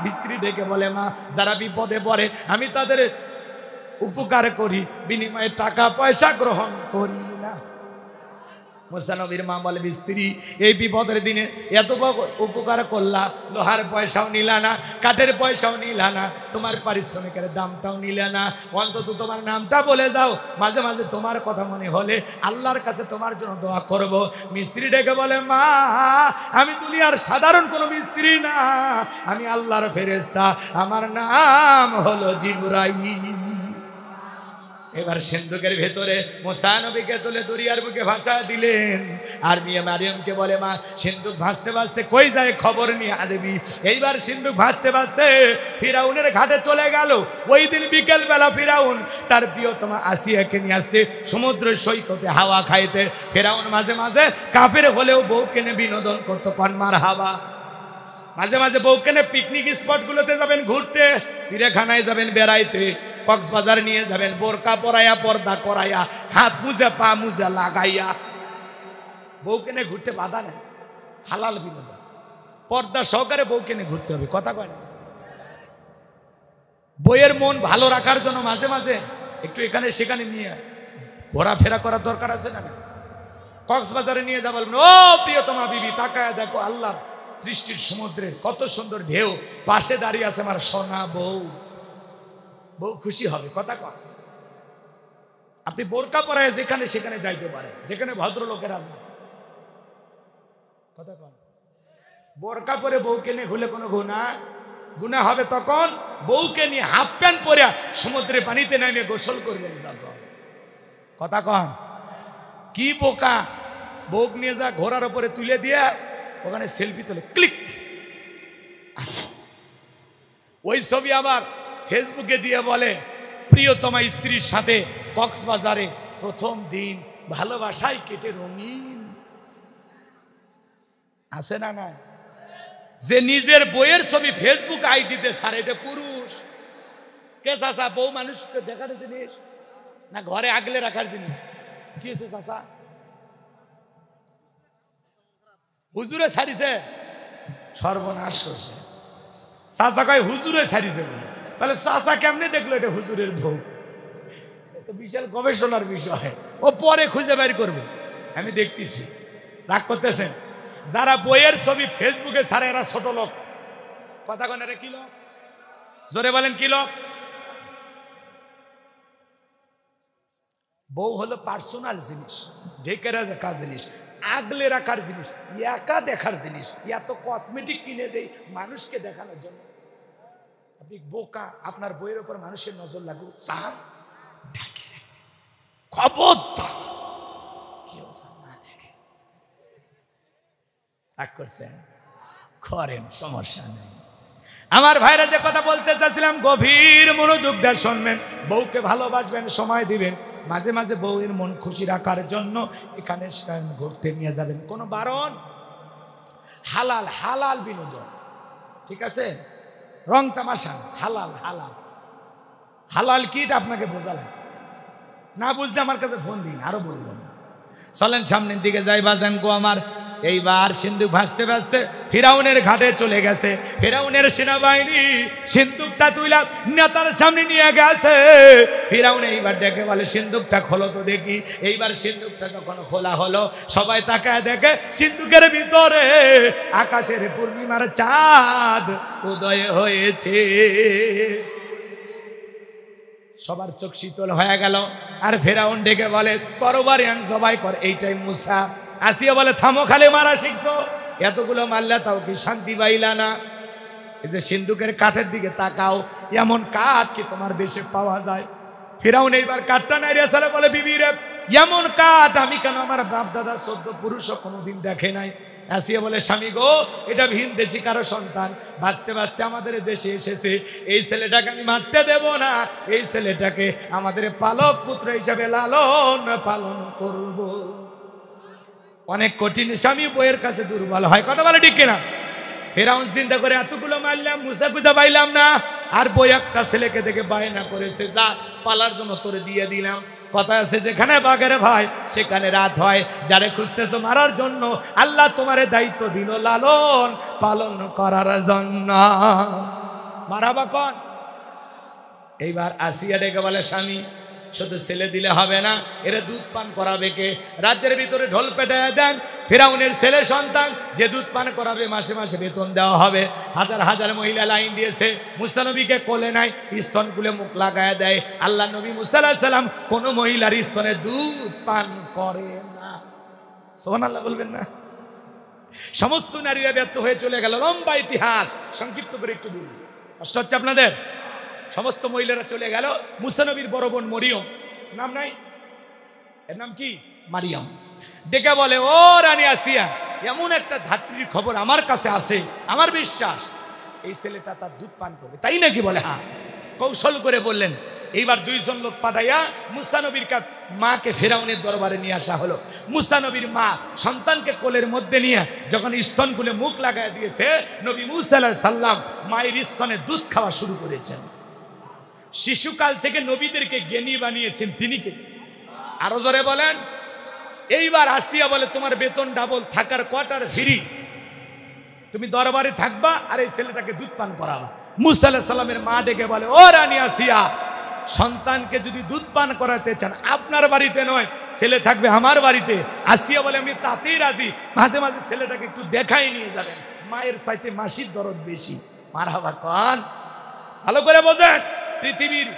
মিস্ত্রি ডেকে বলে মা যারা বিপদে পড়ে আমি তাদের উপকার করি, বিনিময়ে টাকা পয়সা গ্রহণ করি না। মুসা নবীর মা বলে মিস্ত্রি এই বিপদের দিনে এত উপকার করলা, লোহার পয়সাও নিলা না, কাঠের পয়সাও নিলা না, তোমার পারিশ্রমিকের দামটাও নিলে না, অন্তত তোমার নামটা বলে যাও, মাঝে মাঝে তোমার কথা মনে হলে আল্লাহর কাছে তোমার জন্য দোয়া করব। মিস্ত্রি ডেকে বলে মা আমি দুনিয়ার সাধারণ কোনো মিস্ত্রি না, আমি আল্লাহর ফেরেশতা, আমার নাম হলো জিবরাইল। এবার সিন্ধুকের ভেতরে মুসা নবীকে তুলে দরিয়ার বুকে ভাসা দিলেন। আর মিয়া মারিয়ামকে বলে মা সিন্ধুক ভাসতে ভাসতে কই যায় খবর নিয়ে আনবি। এইবার সিন্ধুক ভাসতে ভাসতে ফিরাউনের ঘাটে চলে গেল। ওই দিন বিকেল বেলা ফিরাউন তার প্রিয়তমা আসিয়াকে নিয়ে আসছে সমুদ্র সৈকতে হাওয়া খাইতে। ফিরাউন মাঝে মাঝে কাফের হলেও বউকে নিয়ে বিনোদন করতো, পান মার হাওয়া। মাঝে মাঝে বউকে নিয়ে পিকনিক স্পটগুলোতে যাবেন ঘুরতে, চিড়িয়াখানায় যাবেন বেড়াইতে, কক্সবাজার নিয়ে যাবেন বোরকা পরাইয়া পর্দা করাইয়া হাত মুজা পা মুজা লাগাইয়া। বউকে নিয়ে ঘুরতে বাধা নেই, হালাল বিনোদন, পর্দা সহকারে বউকে নিয়ে ঘুরতে হবে। কথা কয় না? বইয়ের মন ভালো রাখার জন্য মাঝে মাঝে একটু এখানে সেখানে নিয়ে ঘোরাফেরা করার দরকার আছে না? কক্সবাজারে নিয়ে যা বলবেন ও প্রিয়তমা বিবি তাকায় দেখো আল্লাহ সৃষ্টির সমুদ্রে কত সুন্দর ঢেউ, পাশে দাঁড়িয়ে আছে আমার সোনা বউ। বউ খুশি হবে। কথা কয়? আপনি বোরকা পরায় যেখানে সেখানে যাইতে পারে, যেখানে ভদ্রলোকেরা যায়। কথা কয়? বোরকা পরে বউকে নিয়ে ঘুরলে কোনো গুনাহ হবে তখন বউকে নিয়ে হাফ প্যান্ট পরে সমুদ্রে পানিতে নেমে গোসল করবেন যখন। কথা কন? কি বোকা, বউক নিয়ে যা ঘোড়ার উপরে তুলে দিয়ে ওখানে সেলফি তোলে, ক্লিক। আচ্ছা, ওই ছবি আবার ফেসবুকে দিয়ে বলে প্রিয়তমা স্ত্রীর সাথে কক্সবাজারে প্রথম দিন ভালোবাসায় কেটে রঙিন। আছে না? না, যে নিজের বইয়ের ছবি ফেসবুক আইডিতে ছাড়ে এটা পুরুষ। কে চাচা বউ মানুষকে দেখার জিনিস না ঘরে আগলে রাখার জিনিস? কি হয়েছে চাচা? হুজুরে ছাড়িছে, সর্বনাশ করছে। চাচা কয় হুজুরে ছাড়িছে বলে, তাহলে চাচা কেমনে দেখলো এটা হুজুরের বউ? এটা বিশাল গবেষণার বিষয়, ও পরে খুঁজে বের করবো। আমি দেখতেছি। রাগ করতেছেন? যারা বইয়ের ছবি ফেসবুকে ছাড়ে এরা ছোট লোক। কথা কন? এরা কি লোক? জোরে বলেন কি লোক? বউ হলো পার্সোনাল জিনিস, ঢেকে রাখার জিনিস, আগলে রাখার জিনিস, একা দেখার জিনিস। এত কসমেটিক কিনে দেয় মানুষকে দেখানোর জন্য। আপনি বোকা, আপনার বইয়ের উপর মানুষের নজর লাগুক, চান ঢাকে খবরদার কেউ না দেখে। রাগ করছেন? করেন, সমস্যা নেই। আমার ভাইরা যে কথা বলতে চাচ্ছিলাম গভীর মনোযোগ দিয়ে শুনবেন। বউকে ভালোবাসবেন, সময় দিবেন, মাঝে মাঝে বউয়ের মন খুশি রাখার জন্য এখানে সেখানে ঘুরতে নিয়ে যাবেন। কোনো বারণ, হালাল হালাল বিনোদন, ঠিক আছে? রং তামাশা হালাল। হালাল হালাল কিটা আপনাকে বোঝালেন না? বুঝলে আমার কাছে ফোন দিন, আরো বলবো। চলেন সামনের দিকে যাই বাজান গো আমার। এইবার সিন্ধুক ভাসতে ভাসতে ফিরাউনের ঘাটে চলে গেছে। ফিরাউনের সেনাবাহিনী সিন্ধুকটা তুইলা নেতার সামনে নিয়ে গেছে। ফিরাউন এইবার ডেকে বলে সিন্ধুকটা খোলো তো দেখি। এইবার সিন্ধুকটা যখন খোলা হলো সবাই তাকায় দেখে সিন্ধুকের ভিতরে আকাশের পূর্ণিমার চাঁদ উদয় হয়েছে। সবার চোখ শীতল হয়ে গেল। আর ফিরাউন ডেকে বলে তরবারি আন জবাই কর। এইটাই মুসা। আসিয়া বলে থামো, খালি মারা শিখছো, এতগুলো মারলে তাও কি শান্তি পাইলা না? এই যে সিন্ধুকের কাঠের দিকে তাকাও, এমন কাঠ কি তোমার দেশে পাওয়া যায়? ফিরাউন এইবার কাঠটা নাই রে বলে বিবি রে এমন কাঠ আমি কেন আমার বাপ দাদা 14 পুরুষও কোনোদিন দেখে নাই। আসিয়া বলে স্বামী গো, এটা ভিন দেশি কারো সন্তান, বাঁচতে বাঁচতে আমাদের দেশে এসেছে, এই ছেলেটাকে আমি মারতে দেব না, এই ছেলেটাকে আমাদের পালক পুত্র হিসাবে লালন পালন করব। অনেক কঠিন স্বামী বইয়ের কাছে দুর্বল হয়, কথা বলে ঠিক কিনা? ফেরাউন চিন্তা করে এতগুলো মারলাম, মুসা খুঁজে পাইলাম না, আর বই একটা ছেলেকে দেখে বায়না করেছে, যা পালার জন্য তোরে দিয়ে দিলাম। কথা আছে যেখানে বাঘের ভয় সেখানে রাত হয়, যারে খুঁজতেছো মারার জন্য আল্লাহ তোমারে দায়িত্ব দিল লালন পালন করার জন্য। মারাবা কন? এইবার আসিয়া ডেকে বলে স্বামী শুধু ছেলে দিলে হবে না, এরা দুধ পান করাবে কে? রাজ্যের ভিতরে ঢোল পেটায় দেন, ফিরাউনের ছেলে সন্তান যে দুধ পান করাবে মাসে মাসে বেতন দেওয়া হবে। হাজার হাজার মহিলা লাইন দিয়েছে, মুসা নবীকে কোলে নাই, স্তন কুলে মুখ লাগায় দেয়। আল্লাহ নবী মুসা আলাইহিস সালাম কোন মহিলার স্তনে দুধ পান করে না। সুবহানাল্লাহ বলবেন না? সমস্ত নারীরা ব্যর্থ হয়ে চলে গেল। লম্বা ইতিহাস, সংক্ষিপ্ত করে একটু বলি, কষ্ট হচ্ছে আপনাদের। সমস্ত মহিলারা চলে গেল, মুসা নবীর বড় বোন মরিয়ম, নাম নাই, এর নাম কি? মারিয়াম। ডেকে বলে ও রানী আসিয়া, এমন একটা ধাত্রীর খবর আমার কাছে আছে, আমার বিশ্বাস এই ছেলেটা তার দুধ পান করবে। তাই নাকি? বলে হ্যাঁ। কৌশল করে বললেন। এইবার দুইজন লোক পাঠাইয়া মুসা নবীর মাকে ফেরাউনের দরবারে নিয়ে আসা হলো। মুসা নবীর মা সন্তানকে কোলের মধ্যে নিয়ে যখন স্তন খুলে মুখ লাগায় দিয়েছে, নবী মুসা আলাইহিস সালাম মায়ের স্তনে দুধ খাওয়া শুরু করেছেন। শিশুকাল থেকে নবীদেরকে জ্ঞানী বানিয়েছেন তিনি কে? আরো জোরে বলেন। এইবার আসিয়া বলে তোমার বেতন ডাবল, থাকার কোয়ার্টার ফ্রি, তুমি দরবারে থাকবা আর এই ছেলেটাকে দুধ পান করাবা। মুসা আলাইহিস সালামের মা ডেকে বলে ও রানী আসিয়া, সন্তানকে যদি দুধ পান করাতে চান আপনার বাড়িতে নয়, ছেলে থাকবে আমার বাড়িতে। আসিয়া বলে আমি তাতেই রাজি, মাঝে মাঝে ছেলেটাকে একটু দেখাই নিয়ে যাবেন, মায়ের চাইতে মাসির দরদ বেশি। মারহাবা কন, ভালো করে বোঝেন। পৃথিবীর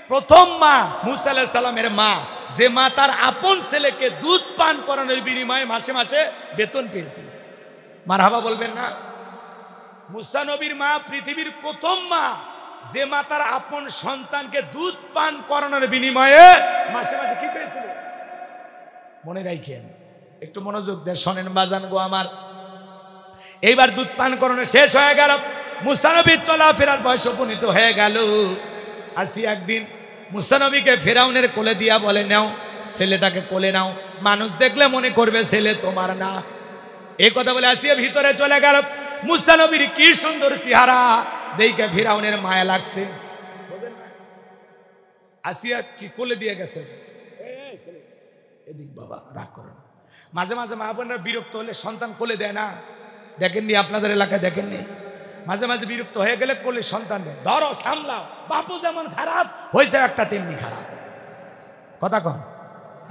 প্রথম মা মুসা আলাইহিস সালামের মা, যে মা তার আপন ছেলেকে দুধ পান করানোর বিনিময়ে মাসে মাসে বেতন পেয়েছিল। মারহাবা বলবেন না? মুসা নবীর মা পৃথিবীর প্রথম মা, যে মা তার আপন সন্তানকে দুধ পান করানোর বিনিময়ে মাসে মাসে কি পেয়েছিল? মনে রাখেন, একটু মনোযোগ দিয়ে শোনেন বাজান গো আমার। এইবার দুধ পান করানো শেষ হয়ে গেল, মুসা নবীর চলাফেরার বয়স উপনীত হয়ে গেল। আসি একদিন মুসা নবীকে ফেরাউনের কোলে দিয়া বলে নাও, ছেলেটাকে কোলে নাও, মানুষ দেখলে মনে করবে ছেলে তোমার না। এই কথা বলে আসিয়া ভিতরে চলে গেল। মুসা নবীর কি সুন্দর চেহারা দেখে ফেরাউনের মায়া লাগছে। আসিয়া কি কোলে দিয়ে গেছে, এদিক বাবা রাগ করো না। মাঝে মাঝে মা বোনরা বিরক্ত হলে সন্তান কোলে দেয় না, দেখেননি আপনাদের এলাকায়? দেখেননি? মাঝে মাঝে বিরক্ত হয়ে গেলে কোলে সন্তান দেয়, ধরো সামলাও। বাপু যেমন খারাপ হয়েছে একটা তেমনি খারাপ, কথা কন।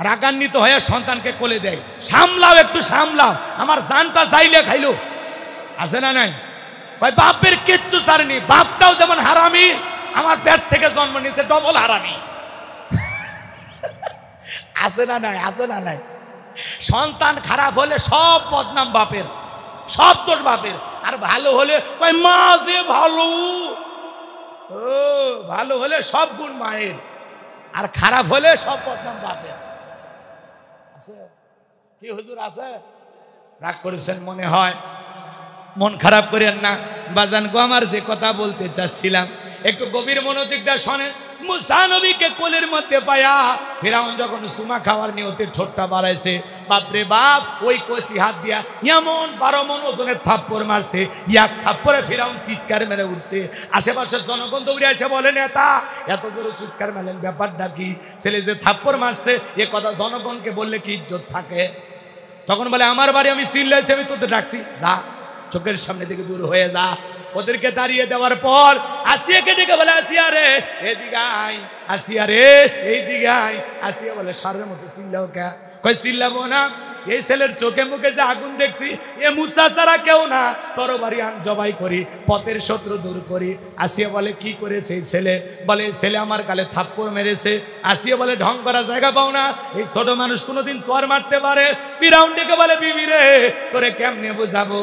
রাগান্বিত হয়ে সন্তানকে কোলে দেয়, সামলাও একটু সামলাও, আমার জানটা চাইলে খাইলো, আছে না নাই? ভাই বাপের কিচ্ছু ছাড়েনি, বাপটাও যেমন হারামি, আমার পেট থেকে জন্ম নিয়েছে ডবল হারামি, আছে না নাই? আছে না নাই? সন্তান খারাপ হলে সব বদনাম বাপের, সব তোর বাপের। আর ভালো হলে ভাই মা যে ভালো, ও ভালো হলে সব গুণ মায়ের, আর খারাপ হলে সব বদনাম বাপের। আছে কি হুজুর? আছে? রাগ করেছেন মনে হয়, মন খারাপ করেন না বাজান গো আমার। যে কথা বলতে চাচ্ছিলাম একটু গভীর মনোযোগ দিয়ে শোনেন। মুসা নবীকে কোলের মধ্যে পায়া ফেরাউন যখন সুমা খাওয়ার নিয়তে ঠোঁটটা বাড়াইছে, বাপরে বাপ ওই কষি হাত দিয়া এমন 12 মণ ওজনের থাপ্পড় মারছে, এক থাপ্পড়ে ফেরাউন চিৎকার মেরে উঠছে। আশেপাশের জনগণ দৌড়ে এসে বলে নেতা এত জোরে চিৎকার মেলেন, ব্যাপারটা কি? ছেলে যে থাপ্পড় মারছে এ কথা জনগণকে বললে কি ইজ্জত থাকে? তখন বলে আমার বাড়ি আমি চিল্লাইছি, আমি তোদের ডাকছি, যা চোখের সামনে থেকে দূর হয়ে যা। ওদেরকে দাঁড়িয়ে দেওয়ার পর আসিয়াকে ডেকে বলে আসিয়া রে এদিকে আয়, আসিয়া রে এইদিকে আয়। আসিয়া বলে সারের মতো চিল্লাও কে? কই চিল্লাবো না, এই ছেলের চোখে মুখে যে আগুন দেখছি, এ মুসা ছাড়া কেউ না, তরবারি জবাই করি, পথের শত্রু দূর করি। আসিয়া বলে কি করেছে এই ছেলে? বলে এই ছেলে আমার গালে থাপ্পড় মেরেছে। আসিয়া বলে ঢং করা জায়গা পাও না, এই ছোট মানুষ কোনোদিন চর মারতে পারে? ফিরাউন ডেকে বলে বিবি রে তোরে কেমনে বোঝাবো,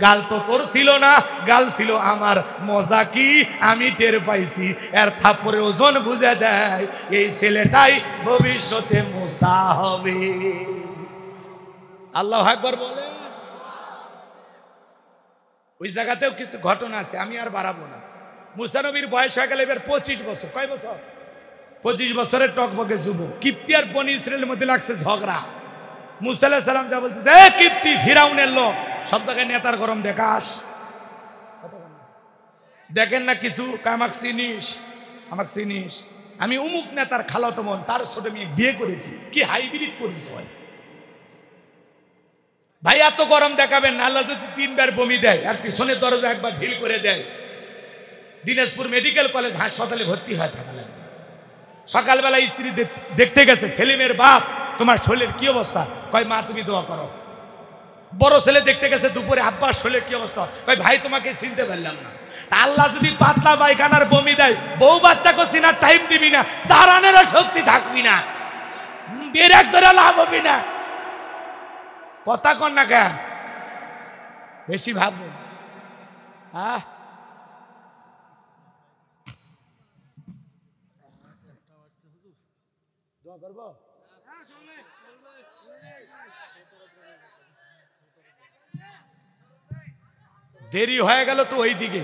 গাল তো তোর ছিল না, গাল ছিল আমার। মজা কি আমি টের পাইছি, এর থাপ্পড়ের ওজন বুঝে দেয় এই ছেলেটাই ভবিষ্যতে মুসা হবে। আল্লাহু আকবার বলে। ওই জায়গাতেও কিছু ঘটনা আছে, আমি আর বাড়াবো না। মুসা নবীর বয়স হয়ে গেল এবার 25 বছর। কয় বছর? 25 বছরের টকবকে যুবক। কিপ্তি আর বনি ইসরায়েলের মধ্যে লাগছে ঝগড়া। মুসা আলাইহিস সালাম যা বলতেছে, এ কিপ্তি, ফিরাউনের লোক, সব জায়গায় নেতার গরম দেখাস, দেখেন না কিছু, আমাকে চিনিস, আমাকে চিনিস, আমি উমুক নেতার খালাতো বোন, তার ছোট মেয়ে বিয়ে করেছি, কি হাইব্রিড পরিচয় ভাই। এত গরম দেখাবেন না, আল্লাহ যদি 3 বার বমি দেয় আর পিছনের দরজা একবার ঢিল করে দেয়, দিনাজপুর মেডিকেল কলেজ হাসপাতালে ভর্তি হয়ে থাকলেন। সকালবেলা স্ত্রী দেখতে গেছে, সেলিমের বাপ, তোমার শরীরের কি অবস্থা? কয় মা তুমি দোয়া করো। বড় ছেলে দেখতে গেছে দুপুরে, আব্বার শরীরের কি অবস্থা? কয় ভাই তোমাকে চিনতে পারলাম না। আল্লাহ যদি পাতলা পায়খানার বমি দেয়, বউ বাচ্চাকে চিনার টাইম দিবি না, দাঁড়ানোর শক্তি থাকবি না, বেরেক ধরে লাভ হবি না। কথা কন না কে বেশি ভাববো? দেরি হয়ে গেল তো ওই দিকে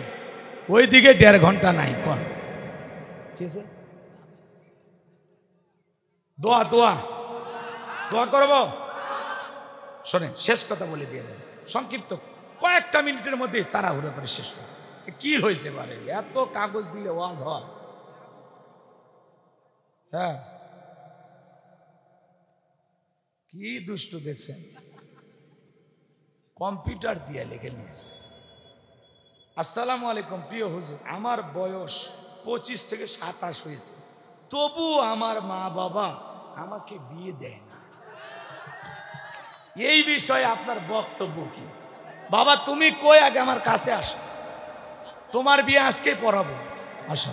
1.5 ঘন্টা নাই। কোন দোয়া দোয়া দোয়া করবো। শোনেন, শেষ কথা বলে দিয়ে যাবে, সংক্ষিপ্ত কয়েকটা মিনিটের মধ্যে তাড়াহুড়ো করে শেষ করে। কি হয়েছে বারে, এত কাগজ দিলে ওয়াজ হয়? হ্যাঁ, কি দুষ্টু দেখছেন, কম্পিউটার দিয়ে লিখে নিয়ে এসছে। আসসালামু আলাইকুম প্রিয় হুজুর, আমার বয়স 25 থেকে 27 হয়েছে, তবু আমার মা বাবা আমাকে বিয়ে দেয় না। এই বিষয়ে আপনার বক্তব্য কি? বাবা তুমি কই, আগে আমার কাছে আসো, তোমার বিয়ে আজকে পড়াবো, আসো।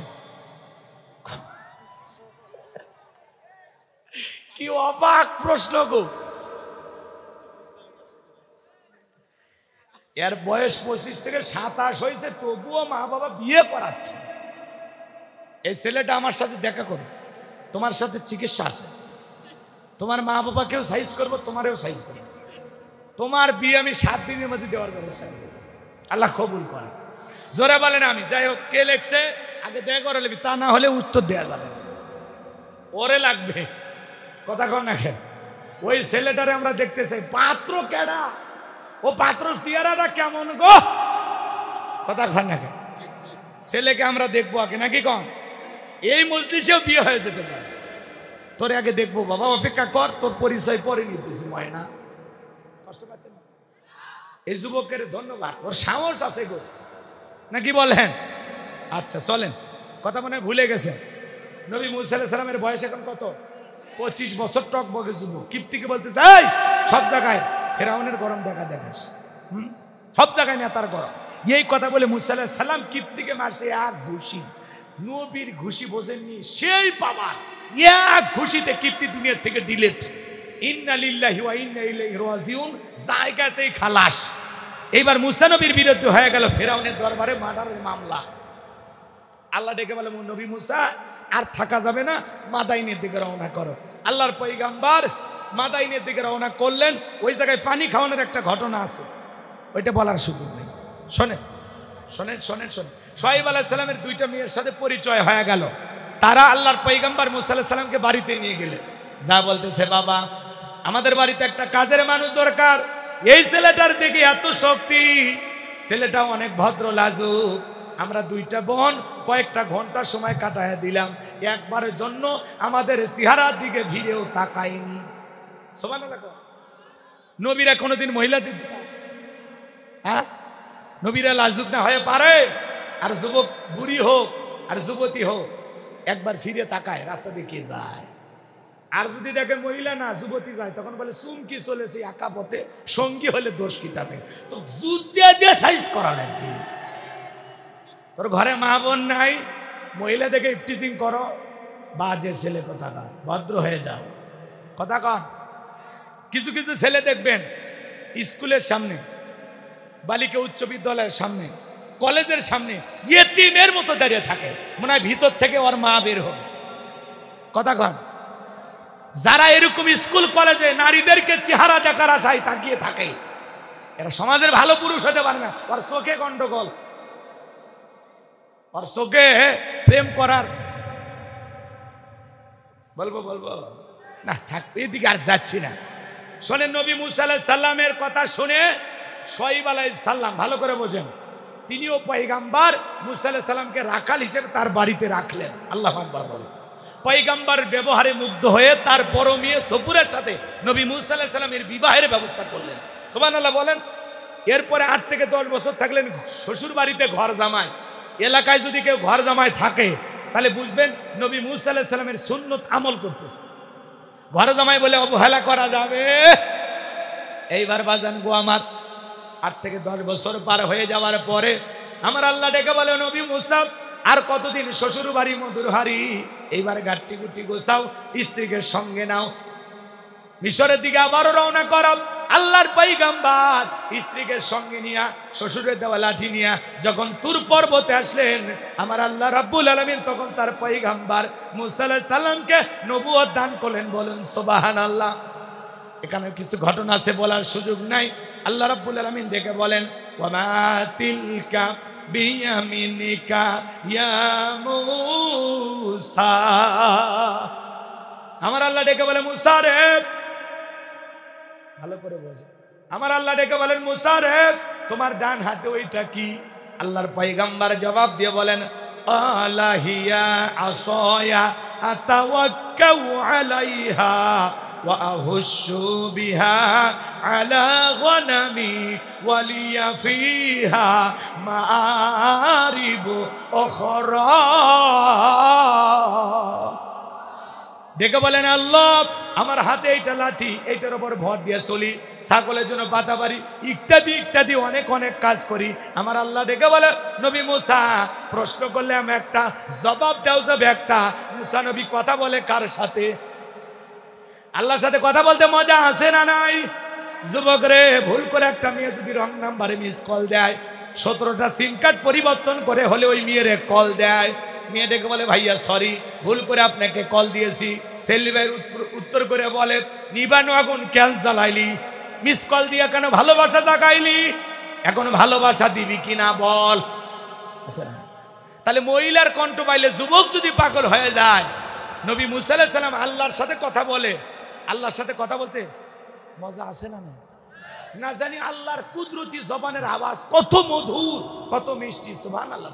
কি অবাক প্রশ্ন গো। এর বয়স 25 থেকে 27 হয়েছে, তবুও মা বাবা বিয়ে করাচ্ছে। এই ছেলেটা আমার সাথে দেখা করো, তোমার সাথে চিকিৎসা আছে, তোমার মা বাবাকেও সাইজ করবো, তোমারও সাইজ করবো, তোমার বিয়ে আমি 7 দিনের মধ্যে দেওয়ার ব্যবস্থা করবো, আল্লাহ কবুল করে। জোরে বলেন আমি। যাই হোক, কে লেখছে আগে দেখা করে নেবি, তা না হলে উত্তর দেওয়া যাবে, ওরে লাগবে। কথা কর না খেয়ে, ওই ছেলেটারে আমরা দেখতে চাই। পাত্র কেডা, ও পাত্র চেহারাটা কেমন গো? কথা কর না খেয়ে, ছেলেকে আমরা দেখবো আগে নাকি কম? এই মজলিসেও বিয়ে হয়ে যেতে পারে, তোরে আগে দেখবো বাবা, অপেক্ষা কর, তোর পরিচয় পরে নিতেছি। ময়না কষ্ট পাচ্ছেন? এই যুবকের ধন্যবাদ, ওর সাহস আছে গো, নাকি বলেন? আচ্ছা চলেন, কথা মনে ভুলে গেছেন। নবী মুসা আলাইহিস সালামের বয়স এখন কত? 25 বছর। টকবকে যুবক। কিপ্তিকে বলতে চাই, সব জায়গায় ফেরাউনের গরম দেখাস, সব জায়গায় নেতার গরম। এই কথা বলে মুসা আলাইহিস সালাম কিপ্তিকে মারছে এক ঘুষি। নবীর ঘুষি বোঝেননি, সেই পাওয়ার, এক ঘুষিতে কিপ্তি দুনিয়া থেকে ডিলিট। ইন্না লিল্লাহি ওয়া ইন্না ইলাইহি রাজিউন, জায়গাতেই খালাস। এইবার মুসা নবীর বিরুদ্ধে হয়ে গেল ফেরাউনের দরবারে মার্ডারের মামলা। আল্লাহ ডেকে বলে, নবী মুসা আর থাকা যাবে না, মাদাইনের দিকে রওনা করো। আল্লাহর পয়গাম্বার মাদাইনের দিকে রওনা করলেন। ওই জায়গায় পানি খাওয়ানোর একটা ঘটনা আছে, ওইটা বলার সুযোগ নেই। শোনেন শোনেন শোনেন শোনেন। শুআয়ব আলাইহিস সালামের 2টা মেয়ের সাথে পরিচয় হয়ে গেল। তারা আল্লাহর পয়গাম্বার মুসা আলাইহিস সালামকে বাড়িতে নিয়ে গেলেন। যা বলতেছে, বাবা আমাদের বাড়িতে একটা কাজের মানুষ দরকার। এই ছেলেটার দিকে এত শক্তি, ছেলেটা অনেক ভদ্র লাজুক। আমরা 2টা বোন কয়েকটা ঘন্টা সময় কাটায় দিলাম, একবারের জন্য আমাদের চেহারার দিকে ভিড়েও তাকায়নি। সুবহানাল্লাহ। নবীরা কোনোদিন মহিলাদের, হ্যাঁ, নবীরা লাজুক না হয়ে পারে? আর যুবক বুড়ি হোক আর যুবতী হোক, একবার ফিরে তাকায়, রাস্তা দিয়ে যায়। আর যদি দেখে মহিলা না যুবতী যায়, তখন বলে চুমকি চলেছে একা পথে, সঙ্গী হলে দোষ কি তাতে? তো জুতিয়া দিয়ে সাইজ করা লাগবে। তোর ঘরে মা বোন নাই, মহিলা দেখে ইফটিজিং করো, বাজে ছেলে কোথাকার, ভদ্র হয়ে যাও। কথা কন। কিছু কিছু ছেলে দেখবেন স্কুলের সামনে, বালিকা উচ্চ বিদ্যালয়ের সামনে, কলেজের সামনে ইয়েতিমের মতো দাঁড়িয়ে থাকে, মনে হয় ভিতর থেকে ওর মা বের হবে। কথা কন। যারা এরকম স্কুল কলেজে নারীদেরকে চেহারা দেখার আশায় তাকিয়ে থাকে, এরা সমাজের ভালো পুরুষ হতে পারে না, ওর চোখে গন্ডগোল, ওর চোখে প্রেম করার। বলবো না থাক, এদিকে আর যাচ্ছি না। শোনেন, নবী মুসা আলাইহিস সালামের কথা শুনে শুআয়ব আলাইহিস সালাম, ভালো করে বোঝেন, তিনিও পয়গাম্বার, মুসা আলাইহিস সালামকে রাখাল হিসেবে তার বাড়িতে রাখলেন। আল্লাহু আকবার বলে। পয়গাম্বার ব্যবহারে মুগ্ধ হয়ে তার বড় মেয়ে সফুরের সাথে নবী মুসা আলাইহিস সালামের বিবাহের ব্যবস্থা করলেন। সুবহানাল্লাহ বলেন। এরপরে 8 থেকে 10 বছর থাকলেন শ্বশুর বাড়িতে ঘর জামাই। এলাকায় যদি কেউ ঘর জামাই থাকে তাহলে বুঝবেন নবী মুসা আলাইহিস সালামের সুন্নত আমল করতেছে। ঘর জামাই বলে অবহেলা করা যাবে? এইবার বাজান গো আমার, 8 থেকে 10 বছর পার হয়ে যাওয়ার পরে আমার আল্লাহ ডেকে বলে, নবী মুসা আর কতদিন শ্বশুর বাড়ি মধুর হারি, এইবার গাট্টি গুটি গোছাও, স্ত্রীকে সঙ্গে নাও, মিশরের দিকে আবারও রওনা করো। আল্লাহর পয়গাম্বার স্ত্রীকে সঙ্গে নিয়া, শ্বশুরের দেওয়া লাঠি নিয়া যখন তুর পর্বতে আসলেন, আমার আল্লাহ রাব্বুল আলামিন তখন তার পয়গাম্বার মুসা আলাইহিস সালামকে নবুয়ত দান করলেন। বলেন সুবহানাল্লাহ। এখানে কিছু ঘটনা আছে, বলার সুযোগ নাই। আল্লাহ রাব্বুল আলামিন ডেকে বলেন, ওয়া মা তিলকা বিয়ামিনিকা ইয়া মুসা। আমার আল্লাহ ডেকে বলে, মুসা রে, ভালো করে বোঝো, আমার আল্লাহ ডেকে বলেন, মুসা রে, তোমার ডান হাতে ওইটা কি? আল্লাহর পয়গাম্বার জবাব দিয়ে বলেন, আলাহিয়া আসয়া আতাওয়াক্কাউ আলাইহা ওয়া আহুশু বিহা আলা গনামি ওয়ালিয়া ফিহা মাআরিবু উখরা। দেখে বলেন, আল্লাহ আমার হাতে এইটা লাঠি, এইটার উপর ভর দিয়ে চলি, ছাগলের জন্য পাতা পারি, ইত্যাদি ইত্যাদি অনেক অনেক কাজ করি। আমার আল্লাহ ডেকে বলে, নবী মুসা, প্রশ্ন করলে আমি একটা, জবাব দাও যাবে একটা। মুসা নবী কথা বলে কার সাথে? আল্লাহর সাথে কথা বলতে মজা আছে না নাই? যুবক রে, ভুল করে একটা মেয়ে যদি রং নাম্বারে মিস কল দেয়, 17টা সিম কার্ড পরিবর্তন করে হলে ওই মেয়েরে কল দেয়, মেয়ে ডেকে বলে, ভাইয়া সরি, ভুল করে আপনাকে কল দিয়েছি। সেলিম ভাই উত্তর করে বলে, নিবানো আগুন কেন জ্বালাইলি? মিস কল দিয়া কেন ভালোবাসা জাগাইলি? এখন ভালোবাসা দিবি কিনা বল। তাহলে মহিলার কণ্ঠ পাইলে যুবক যদি পাগল হয়ে যায়, নবী মুসা আলাইহিস সালাম আল্লাহর সাথে কথা বলে, আল্লাহর সাথে কথা বলতে মজা আছে না না? না জানি আল্লাহর কুদরতি জবানের আওয়াজ কত মধুর, কত মিষ্টি। সুবহানাল্লাহ।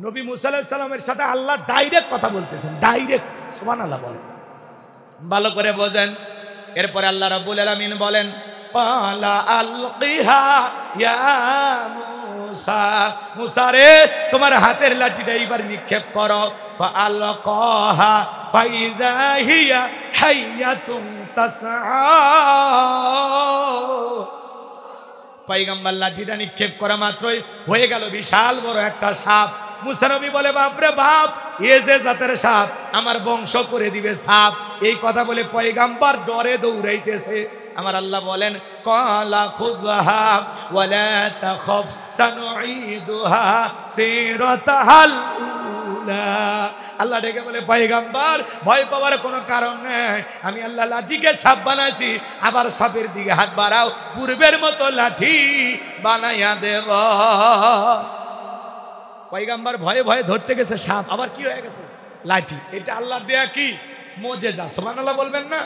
নবী মুসা আলাইহিস সালামের সাথে আল্লাহ ডাইরেক্ট কথা বলতেছেন, ডাইরেক্ট। সুবহানাল্লাহ বলেন, ভালো করে বোঝেন। এরপরে আল্লাহ রাব্বুল আলামিন বলেন, ক্বালা আলকিহা ইয়া মুসা, মুসা রে, তোমার হাতের লাঠিটা এইবার নিক্ষেপ করো। ফাআলকাহা ফাইযা হিয়া হাইয়াতুন তাসআ। পয়গম্বর লাঠিটা নিক্ষেপ করা মাত্রই হয়ে গেল বিশাল বড় একটা সাপ। মুসা নবী বলে, বাপরে বাপ, এ যে জাতের সাপ, আমার বংশ করে দিবে সাপ। এই কথা বলে পয়গম্বর ডরে দৌড়াইতেছে। আমার আল্লাহ বলেন, ক্বালা খুযহা ওয়ালা তাখাফ সানুঈদুহা সিরাতাহাল উলা। আল্লাহ ডেকে বলে, পয়গম্বর ভয় পাওয়ার কোনো কারণ নেই, আমি আল্লাহ লাঠিকে সাপ বানাইছি, আবার সাপের দিকে হাত বাড়াও, পূর্বের মতো লাঠি বানাইয়া দেব। পয়গম্বর ভয়ে ভয়ে ধরতে গেছে সাপ, আবার কি হয়ে গেছে? লাঠি। এটা আল্লাহর দেয়া কি মুজিজা। সুবহানাল্লাহ বলবেন না?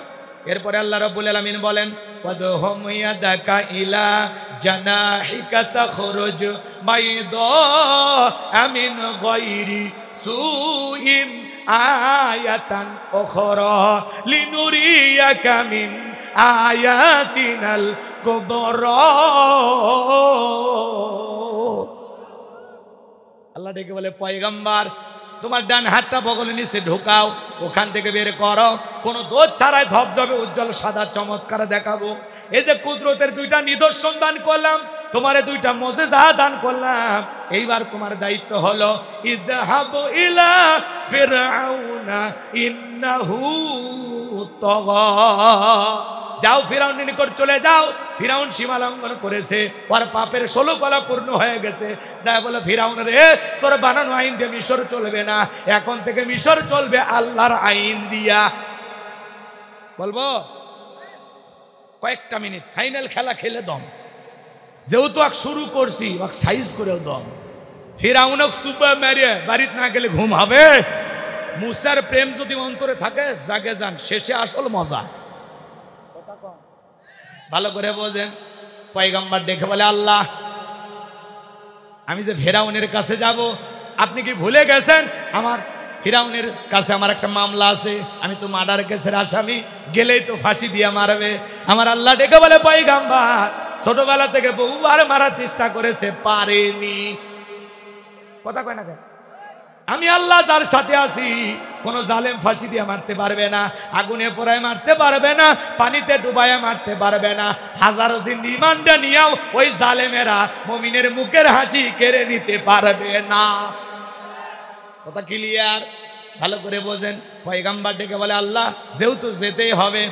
এরপরে আল্লাহ রাব্বুল আলামিন বলেন, ওয়াদহুম ইয়াদাকা ইলা জানাহিকা তাখরুজ বাইদা আমিন গায়রি সুইন আয়াতান উখরা লিনুরিয়াকা মিন আয়াতিনাল কুবরা। আল্লাহ ডেকে বলে, পয়গম্বর তোমার ডান হাতটা বগলের নিচে ঢোকাও, ওখান থেকে বের করো, কোনো দোষ ছাড়াই ধবধবে উজ্জ্বল সাদা চমৎকার দেখাবো। এই যে কুদরতের 2টা নিদর্শন দান করলাম, তোমারে 2টা মুজিজা দান করলাম, এইবার তোমার দায়িত্ব হলো, ইযহাবু ইলা ফিরআউনা ইন্নাহু তাগা। যাও, ফিরাউনের নিকট চলে যাও, ফিরাউন সীমা লঙ্ঘন করেছে, ওর পাপের 16 কলা পূর্ণ হয়ে গেছে। যাই বলে, ফিরাউন রে, তোর বানানো আইন দিয়ে মিশর চলবে না, এখন থেকে মিশর চলবে আল্লাহর আইন দিয়া। বলবো কয়েকটা মিনিট, ফাইনাল খেলা খেলে দম। যেহেতু শুরু করছি সাইজ করেও দম ফিরাউনক সুপা মেরে বাড়িতে না গেলে ঘুম হবে। মুসার প্রেম যদি অন্তরে থাকে জাগে যান, শেষে আসল মজা। ভালো করে বোঝেন। পয়গম্বর দেখে বলে আল্লাহ আমি যে ফিরাউনের কাছে যাব, আপনি কি ভুলে গেছেন আমার ফিরাউনের কাছে আমার একটা মামলা আছে, আমি তো মার্ডার কেসের আসামি, গেলেই তো ফাঁসি দিয়ে মারবে। আমার আল্লাহ ডেকে বলে পয়গম্বর ছোটবেলা থেকে বহুবার মারার চেষ্টা করেছে, পারেনি। কথা কয় না কেন? আমি আল্লাহ যার সাথে আছি, কোন জালেম ফাঁসি দিয়ে মারতে পারবে না, আগুনে পোড়ায় মারতে পারবে না, পানিতে ডুবায় মারতে পারবে না। হাজারো দিন রিমান্ডে নিয়েও ওই জালেমেরা মুমিনের মুখের হাসি কেড়ে নিতে পারবে না। কথা ক্লিয়ার? ভালো করে বোঝেন। পয়গম্বর ডেকে বলে আল্লাহ যেহেতু যেতেই হবে,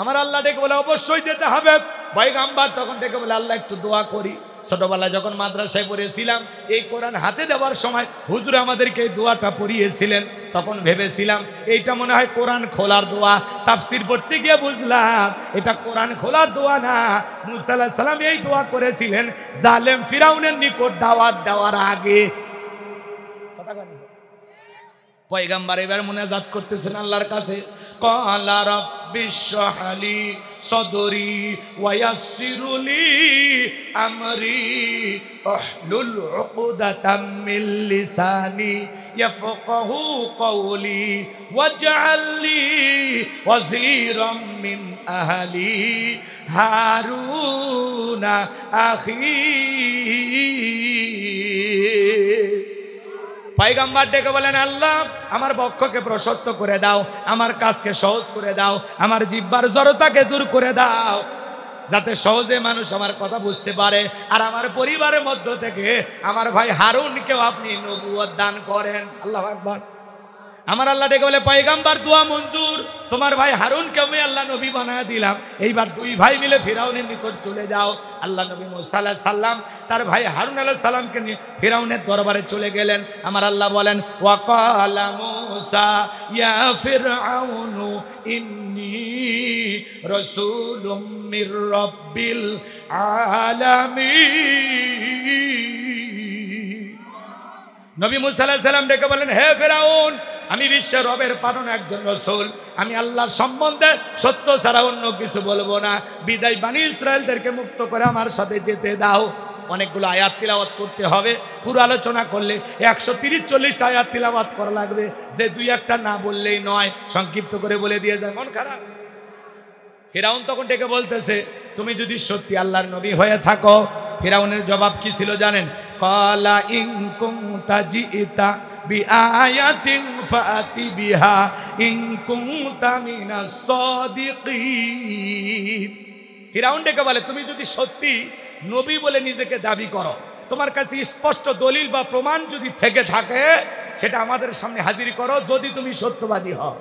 আমার আল্লাহ ডেকে বলে অবশ্যই যেতে হবে। পয়গম্বর তখন ডেকে বলে আল্লাহ একটু দোয়া করি। ছোটবেলায় যখন মাদ্রাসায় পড়েছিলাম, এই কোরআন হাতে দেওয়ার সময় হুজুর আমাদেরকে এই দোয়াটা পড়িয়েছিলেন, তখন ভেবেছিলাম এইটা মনে হয় কোরআন খোলার দোয়া। তাফসীর পড়তে গিয়ে বুঝলাম এটা কোরআন খোলার দোয়া না, মুসা আলাইহিস সালাম এই দোয়া করেছিলেন জালেম ফিরাউনের নিকট দাওয়াত দেওয়ার আগে। কথা বলেন। পয়গম্বর এবার মুনাজাত করতেছেন আল্লাহর কাছে, ক্বালা রাব্বিশরাহ লি সাদরি ওয়া ইয়াসসিরলি আমরি আহলুল উকদাতাম মিন লিসানি ইয়াফকাহু কওলি ওয়াজআল লি ওয়াজিরাম মিন আহলি হারুনা আখি। পয়গম্বর ডেকে বলেন আল্লাহ আমার বক্ষকে প্রশস্ত করে দাও, আমার কাজকে সহজ করে দাও, আমার জিহ্বার জড়তাকে দূর করে দাও, যাতে সহজে মানুষ আমার কথা বুঝতে পারে। আর আমার পরিবারের মধ্য থেকে আমার ভাই হারুনকেও আপনি নবুয়ত দান করেন। আল্লাহু আকবার। আমার আল্লাহ ডেকে বলে পয়গম্বর দোয়া মঞ্জুর, তোমার ভাই হারুনকে আমি আল্লাহ নবী বানায় দিলাম, এইবার দুই ভাই মিলে ফিরাউনের নিকট চলে যাও। আল্লাহ নবী মুসা আলাইহিস সালাম তার ভাই হারুন আলাইহিস সালামকে নিয়ে ফিরাউনের দরবারে চলে গেলেন। আমার আল্লাহ বলেন ওয়া ক্বালা মুসা ইয়া ফিরআউনু ইন্নী রাসূলুম মির রাব্বিল আলামিন। নবী মুসা আলাইহিস সালাম ডেকে বলেন হে ফিরাউন, আমি বিশ্বের রবের পাঠানো একজন রাসূল, আমি আল্লাহর সম্বন্ধে সত্য ছাড়া অন্য কিছু বলবো না, বিদায় বনি ইসরায়েলদেরকে মুক্ত করে আমার সাথে যেতে দাও। অনেকগুলো আয়াত তিলাওয়াত করতে হবে, পুরো আলোচনা করলে 130-40টা আয়াত তিলাওয়াত করা লাগবে, যে দুই একটা না বললেই নয়, সংক্ষিপ্ত করে বলে দিয়ে যায় মন খারাপ। ফিরাউন তখন ডেকে বলতেছে তুমি যদি সত্যি আল্লাহর নবী হয়ে থাকো। ফিরাউনের জবাব কি ছিল জানেন? ক্বালা ইন কুনতা জিইতা বিআয়াতিন ফাতি বিহা ইন কুনতা মিনাস সাদিকিন। ফিরাউন ডেকে বলে তুমি যদি সত্যি নবী বলে নিজেকে দাবি করো, তোমার কাছে স্পষ্ট দলিল বা প্রমাণ যদি থেকে থাকে সেটা আমাদের সামনে হাজির করো, যদি তুমি সত্যবাদী হও।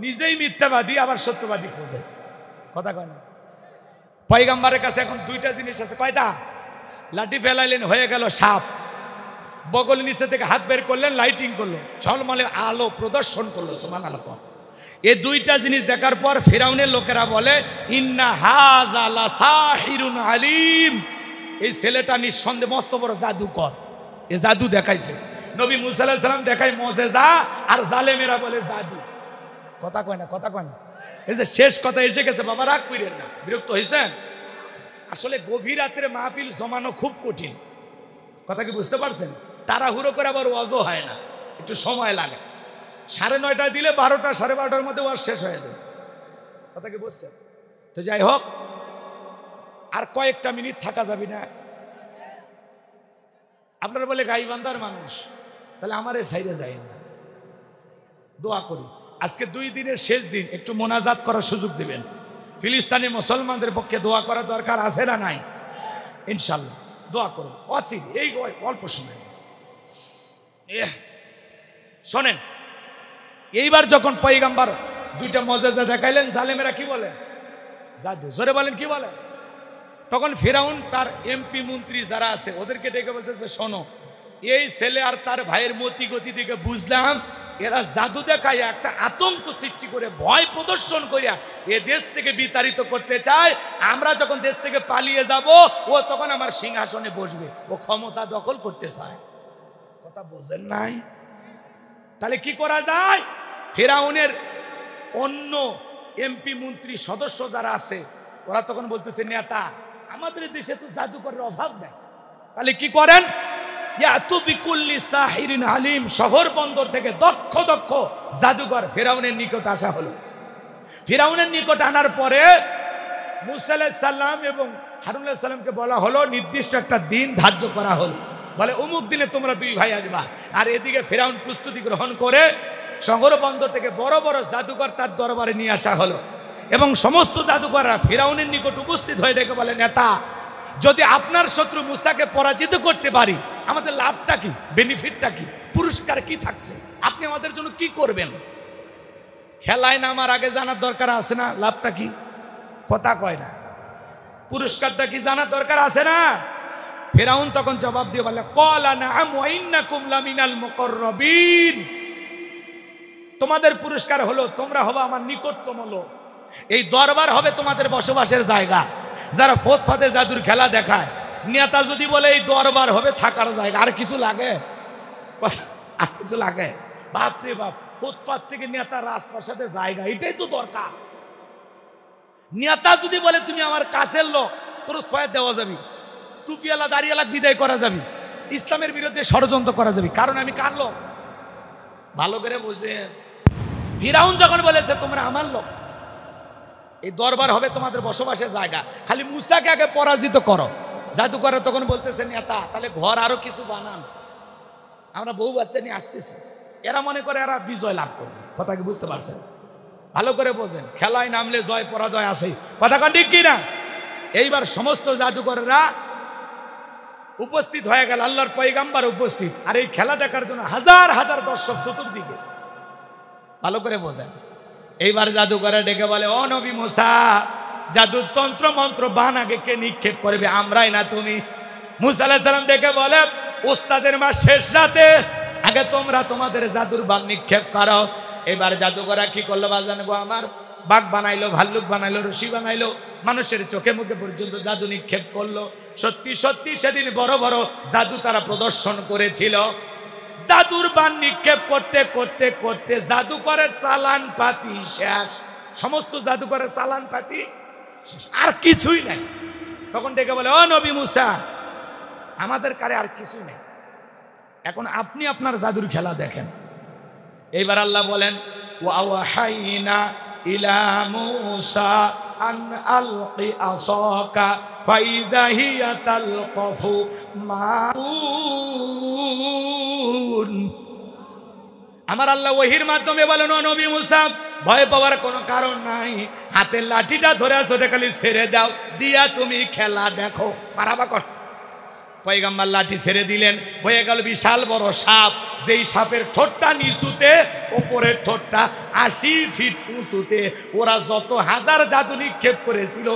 নিজেই মিথ্যাবাদী আবার সত্যবাদী খোঁজে। কথা কয় না? পয়গম্বরের কাছে এখন দুইটা জিনিস আছে। কয়টা? লাঠি ফেলাইলেন, হয়ে গেল সাপ, বগল নিচে থেকে হাত বের করলেন, লাইটিং করলো, ঝলমলে আলো প্রদর্শন করলো। সুবহানাল্লাহ। এই দুইটা জিনিস দেখার পর ফিরাউনের লোকেরা বলে ইন্না হাযা লাসাহিরুন আলিম, এই ছেলেটা নিঃসন্দেহে মস্ত বড় জাদুকর, এই জাদু দেখাইছে। নবী মুসা আলাইহিস সালাম দেখায় মুজিজা, আর জালেমেরা বলে জাদু। কথা কয় না? কথা কয় না? এই যে শেষ কথা এসে গেছে, বাবা রাগ কইরেন না, বিরক্ত হয়েছেন? আসলে গভীর রাতের মাহফিল জমানো খুব কঠিন। কথা কি বুঝতে পারছেন? তাড়াহুড়ো করে আবার ওয়াজও হয় না, একটু সময় লাগে। 9:30 দিলে 12টা 12:30টার মধ্যে ওয়াজ শেষ হয়ে যায়। কথা কি বুঝছেন? তো যাই হোক, আর কয়েকটা মিনিট থাকা যাবে না। আপনারা বলে গাইবান্ধার মানুষ, তাহলে আমার এই সাইডে যাই না। দোয়া করি আজকে 2 দিনের শেষ দিন, একটু মোনাজাত করার সুযোগ দিবেন। ফিলিস্তিনি মুসলমানদের পক্ষে দোয়া করা দরকার আছে না নাই? ইনশাল্লাহ দোয়া করব। অচির এই অল্প সময় শোনেন, এইবার যখন পয়গম্বর দুইটা মুজিজা দেখাইলেন, জালেমেরা কি বলে? জাদু। জোরে বলেন কি বলে? তখন ফিরাউন তার এমপি মন্ত্রী যারা আছে ওদেরকে ডেকে বলতেছে শোনো, এই ছেলে আর তার ভাইয়ের মতি গতি থেকে বুঝলাম এরা জাদু দেখায় একটা আতঙ্ক সৃষ্টি করে ভয় প্রদর্শন করিয়া এ দেশ থেকে বিতাড়িত করতে চায়। আমরা যখন দেশ থেকে পালিয়ে যাব, ও তখন আমার সিংহাসনে বসবে, ও ক্ষমতা দখল করতে চায়। কথা বোঝেন নাই? তাহলে কি করা যায়? ফেরাউনের অন্য এমপি মন্ত্রী সদস্য যারা আছে, ওরা তখন বলতেছে, নেতা আমাদের দেশে তো জাদুকরের অভাব নেই, তাহলে কি করেন? আলিম, শহর বন্দর থেকে দক্ষ দক্ষ জাদুকর ফেরাউনের নিকট আসা হলো। ফেরাউনের নিকট আনার পরে মুসা আলাইহিস সালাম এবং হারুন আলাইহিস সালামকে বলা হলো, নির্দিষ্ট একটা দিন ধার্য করা হলো, বলে অমুক দিনে তোমরা দুই ভাই আসবা। আর এদিকে ফেরাউন প্রস্তুতি গ্রহণ করে শহর বন্দর থেকে বড় বড় জাদুকর তার দরবারে নিয়ে আসা হলো। এবং সমস্ত জাদুকররা ফেরাউনের নিকট উপস্থিত হয়ে ডেকে বলে, নেতা যদি আপনার শত্রু মুসাকে পরাজিত করতে পারি, আমাদের লাভটা কি, বেনিফিটটা কি, পুরস্কার কি থাকছে, আপনি আমাদের জন্য কি করবেন? খেলায় নামার আগে জানার দরকার আছে না লাভটা কি? কথা কয় না। পুরস্কারটা কি জানার দরকার আছে না? ফেরাউন তখন জবাব দিয়ে বলে, ক্বালা নাআম ওয়া ইন্নাকুম লামিনাল মুকাররাবিন, তোমাদের পুরস্কার হলো তোমরা হবে আমার নিকটতম লোক, এই দরবার হবে তোমাদের বসবাসের জায়গা। যারা ফুটপাতে জাদুর খেলা দেখায়, নেতা যদি বলে এই দরবার হবে থাকার জায়গা, আর কিছু লাগে? আর কিছু লাগে? বাপরে বাপ, ফুটপাত থেকে নেতা রাজপ্রাসাদের জায়গা, এটাই তো দরকার। নেতা যদি বলে তুমি আমার কাছের লোক, তোর সহায়তা দেওয়া যাবে, টুপিওয়ালা দাড়িওয়ালা বিদায় করা যাবে, ইসলামের বিরুদ্ধে ষড়যন্ত্র করা যাবে, কারণ আমি কার লোক? ভালো করে বুঝে। ফিরাউন যখন বলেছে তোমরা আমার লোক, এই দরবার হবে তোমাদের বসবাসের জায়গা, খালি মুসাকে আগে পরাজিত করো। জাদুকররা তখন বলতেছে, নেতা তাহলে ঘর আরো কিছু বানান, আমরা বউ বাচ্চা নিয়ে আসতেছি। এরা মনে করে এরা বিজয় লাভ করবে। কথা কি বুঝতে পারছেন? ভালো করে বোঝেন, খেলায় নামলে জয় পরাজয় আছে, কথা কন ঠিক কিনা? এইবার সমস্ত জাদুকররা উপস্থিত হয়ে গেল, আল্লাহর পয়গাম্বার উপস্থিত, আর এই খেলা দেখার জন্য হাজার হাজার দর্শক চতুর্দিকে। ভালো করে বোঝেন। এইবার জাদুকররা ডেকে বলে, ও নবী মুসা, জাদুর তন্ত্র মন্ত্র বান আগে কে নিক্ষেপ করবে, আমরাই না তুমি? মুসা আলাইহিস সালাম ডেকে বলে, উস্তাদের মা শেষ রাতে আগে তোমরা তোমাদের জাদুর বান নিক্ষেপ করো। এবার জাদুকররা কি করলো বাজান গো আমার, বাঘ বানাইলো, ভাল্লুক বানাইলো, রশি বানাইলো, মানুষের চোখে মুখে পর্যন্ত জাদু নিক্ষেপ করলো। সত্যি সত্যি সেদিন বড় বড় জাদু তারা প্রদর্শন করেছিল। জাদুর বান নিক্ষেপ করতে করতে করতে জাদুকরের চালান পাতি শেষ, সমস্ত জাদুকরের চালান পাতি শেষ, আর কিছুই নাই। তখন ডেকে বলে, ও নবী মুসা, আমাদের কারে আর কিছুই নেই, এখন আপনি আপনার জাদুর খেলা দেখেন। এইবার আল্লাহ বলেন, ওয়াহাইনা ইলা মুসা আন আলকি আসাকা ফাইদা হিয়া তালকাফু মাউন। আমার আল্লাহ ওহির মাধ্যমে বলেন, ও নবী মুসা, ভয় পাওয়ার কোনো কারণ নাই, হাতের লাঠিটা ধরে আছো, খালি ছেড়ে দাও, দিয়া তুমি খেলা দেখো, মারাবা কর। পয়গাম্বার লাঠি ছেড়ে দিলেন, হয়ে গেল বিশাল বড় সাপ, যেই সাপের ঠোঁটটা নিচুতে, ওপরের ঠোঁটটা 80 ফিট উঁচুতে। ওরা যত হাজার জাদু নিক্ষেপ করেছিল,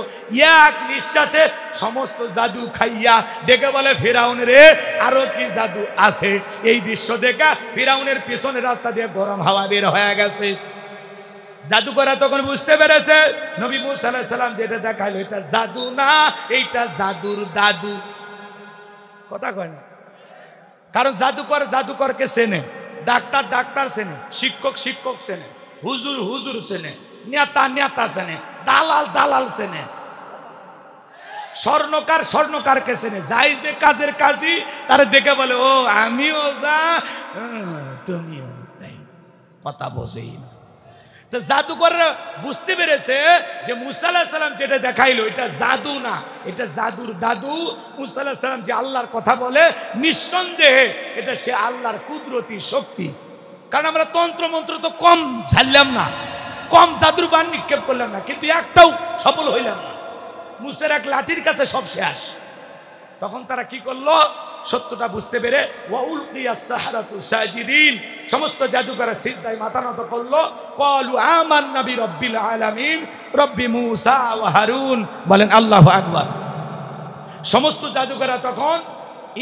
এক নিঃশ্বাসে সমস্ত জাদু খাইয়া ডেকে বলে, ফিরাউন রে, আরো কি জাদু আছে? এই দৃশ্য দেখা ফিরাউনের পিছনের রাস্তা দিয়ে গরম হাওয়া বের হয়ে গেছে। জাদুকররা তখন বুঝতে পেরেছে নবী মুসা আলাইহিস সালাম যেটা দেখাইলো এটা জাদু না, এইটা জাদুর দাদু। কথা কয় না? কারণ জাদুকর জাদুকরকে চেনে, ডাক্তার ডাক্তার চেনে, শিক্ষক শিক্ষক চেনে, হুজুর হুজুর চেনে, নেতা নেতা চেনে, দালাল দালাল চেনে, স্বর্ণকার স্বর্ণকারকে চেনে। যাই যে কাজের কাজই তারা দেখে বলে, ও আমিও যা তুমিও তাই। কথা বোঝেই না। তো জাদুকররা বুঝতে পেরেছে যে মুসা আলাইহিস সালাম যেটা দেখাইলো এটা জাদু না, এটা জাদুর দাদু। মুসা আলাইহিস সালাম যে আল্লাহর কথা বলে, নিঃসন্দেহে এটা সে আল্লাহর কুদরতি শক্তি। কারণ আমরা তন্ত্র মন্ত্র তো কম ছাড়লাম না, কম জাদুর বান নিক্ষেপ করলাম না, কিন্তু একটাও সফল হইলাম না। মুসার এক লাঠির কাছে সব শেষ। তখন তারা কি করলো, সত্যটা বুঝতে পেরে ওয়াউলকিয়াস সাহারাতু সাজিদিন, সমস্ত জাদুকররা সিজদায় মাথা নত করলো। ক্বালু আমান্না বিরাব্বিল আলামিন রব্বি মুসা ওয়া হারুন, বলেন আল্লাহু আকবার। সমস্ত জাদুকররা তখন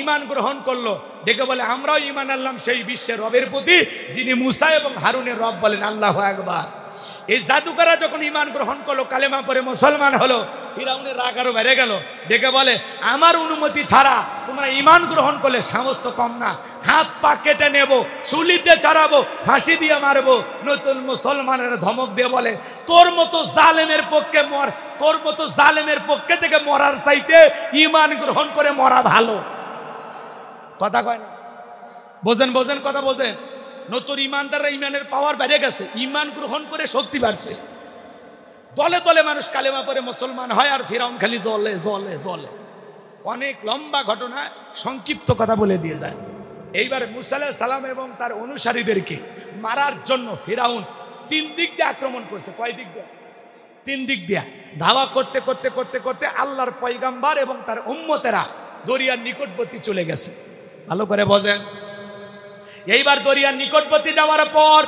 ঈমান গ্রহণ করলো, ডেকে বলে, আমরাও ঈমান আনলাম সেই বিশ্বের রবের প্রতি যিনি মুসা এবং হারুনের রব, বলেন আল্লাহু আকবার। এই জাদুকররা যখন ঈমান গ্রহণ করলো, কালেমা পড়ে মুসলমান হলো, ফিরাউনের রাগ আরো বেড়ে গেল। ডেকে বলে, আমার অনুমতি ছাড়া তোমরা ঈমান গ্রহণ করলে সাহস তো কম না, হাত পা কেটে নেব, শুলিতে চড়াবো, ফাঁসি দিয়ে মারবো। নতুন মুসলমানের ধমক দিয়ে বলে, তোর মতো জালেমের পক্ষে মর, তোর মতো জালেমের পক্ষে থেকে মরার চাইতে ঈমান গ্রহণ করে মরা ভালো। কথা কয় না? বোঝেন বোঝেন কথা বোঝেন? নতুন ইমানদাররা ঈমানের পাওয়ার বেড়ে গেছে, ঈমান গ্রহণ করে শক্তি বাড়ছে। দলে দলে মানুষ কালেমা পড়ে মুসলমান হয়, আর ফিরাউন খালি জ্বলে জ্বলে জ্বলে। অনেক লম্বা ঘটনা, সংক্ষিপ্ত কথা বলে দিয়ে যায়। এইবার মুসা আলাইহিস সালাম এবং তার অনুসারীদেরকে মারার জন্য ফিরাউন 3 দিক দিয়ে আক্রমণ করছে। কয় দিক দিয়ে? 3 দিক দিয়ে ধাওয়া করতে করতে করতে করতে আল্লাহর পয়গাম্বার এবং তার উম্মতেরা দরিয়ার নিকটবর্তী চলে গেছে। ভালো করে বোঝেন। এইবার দরিয়ার নিকটবর্তী যাওয়ার পর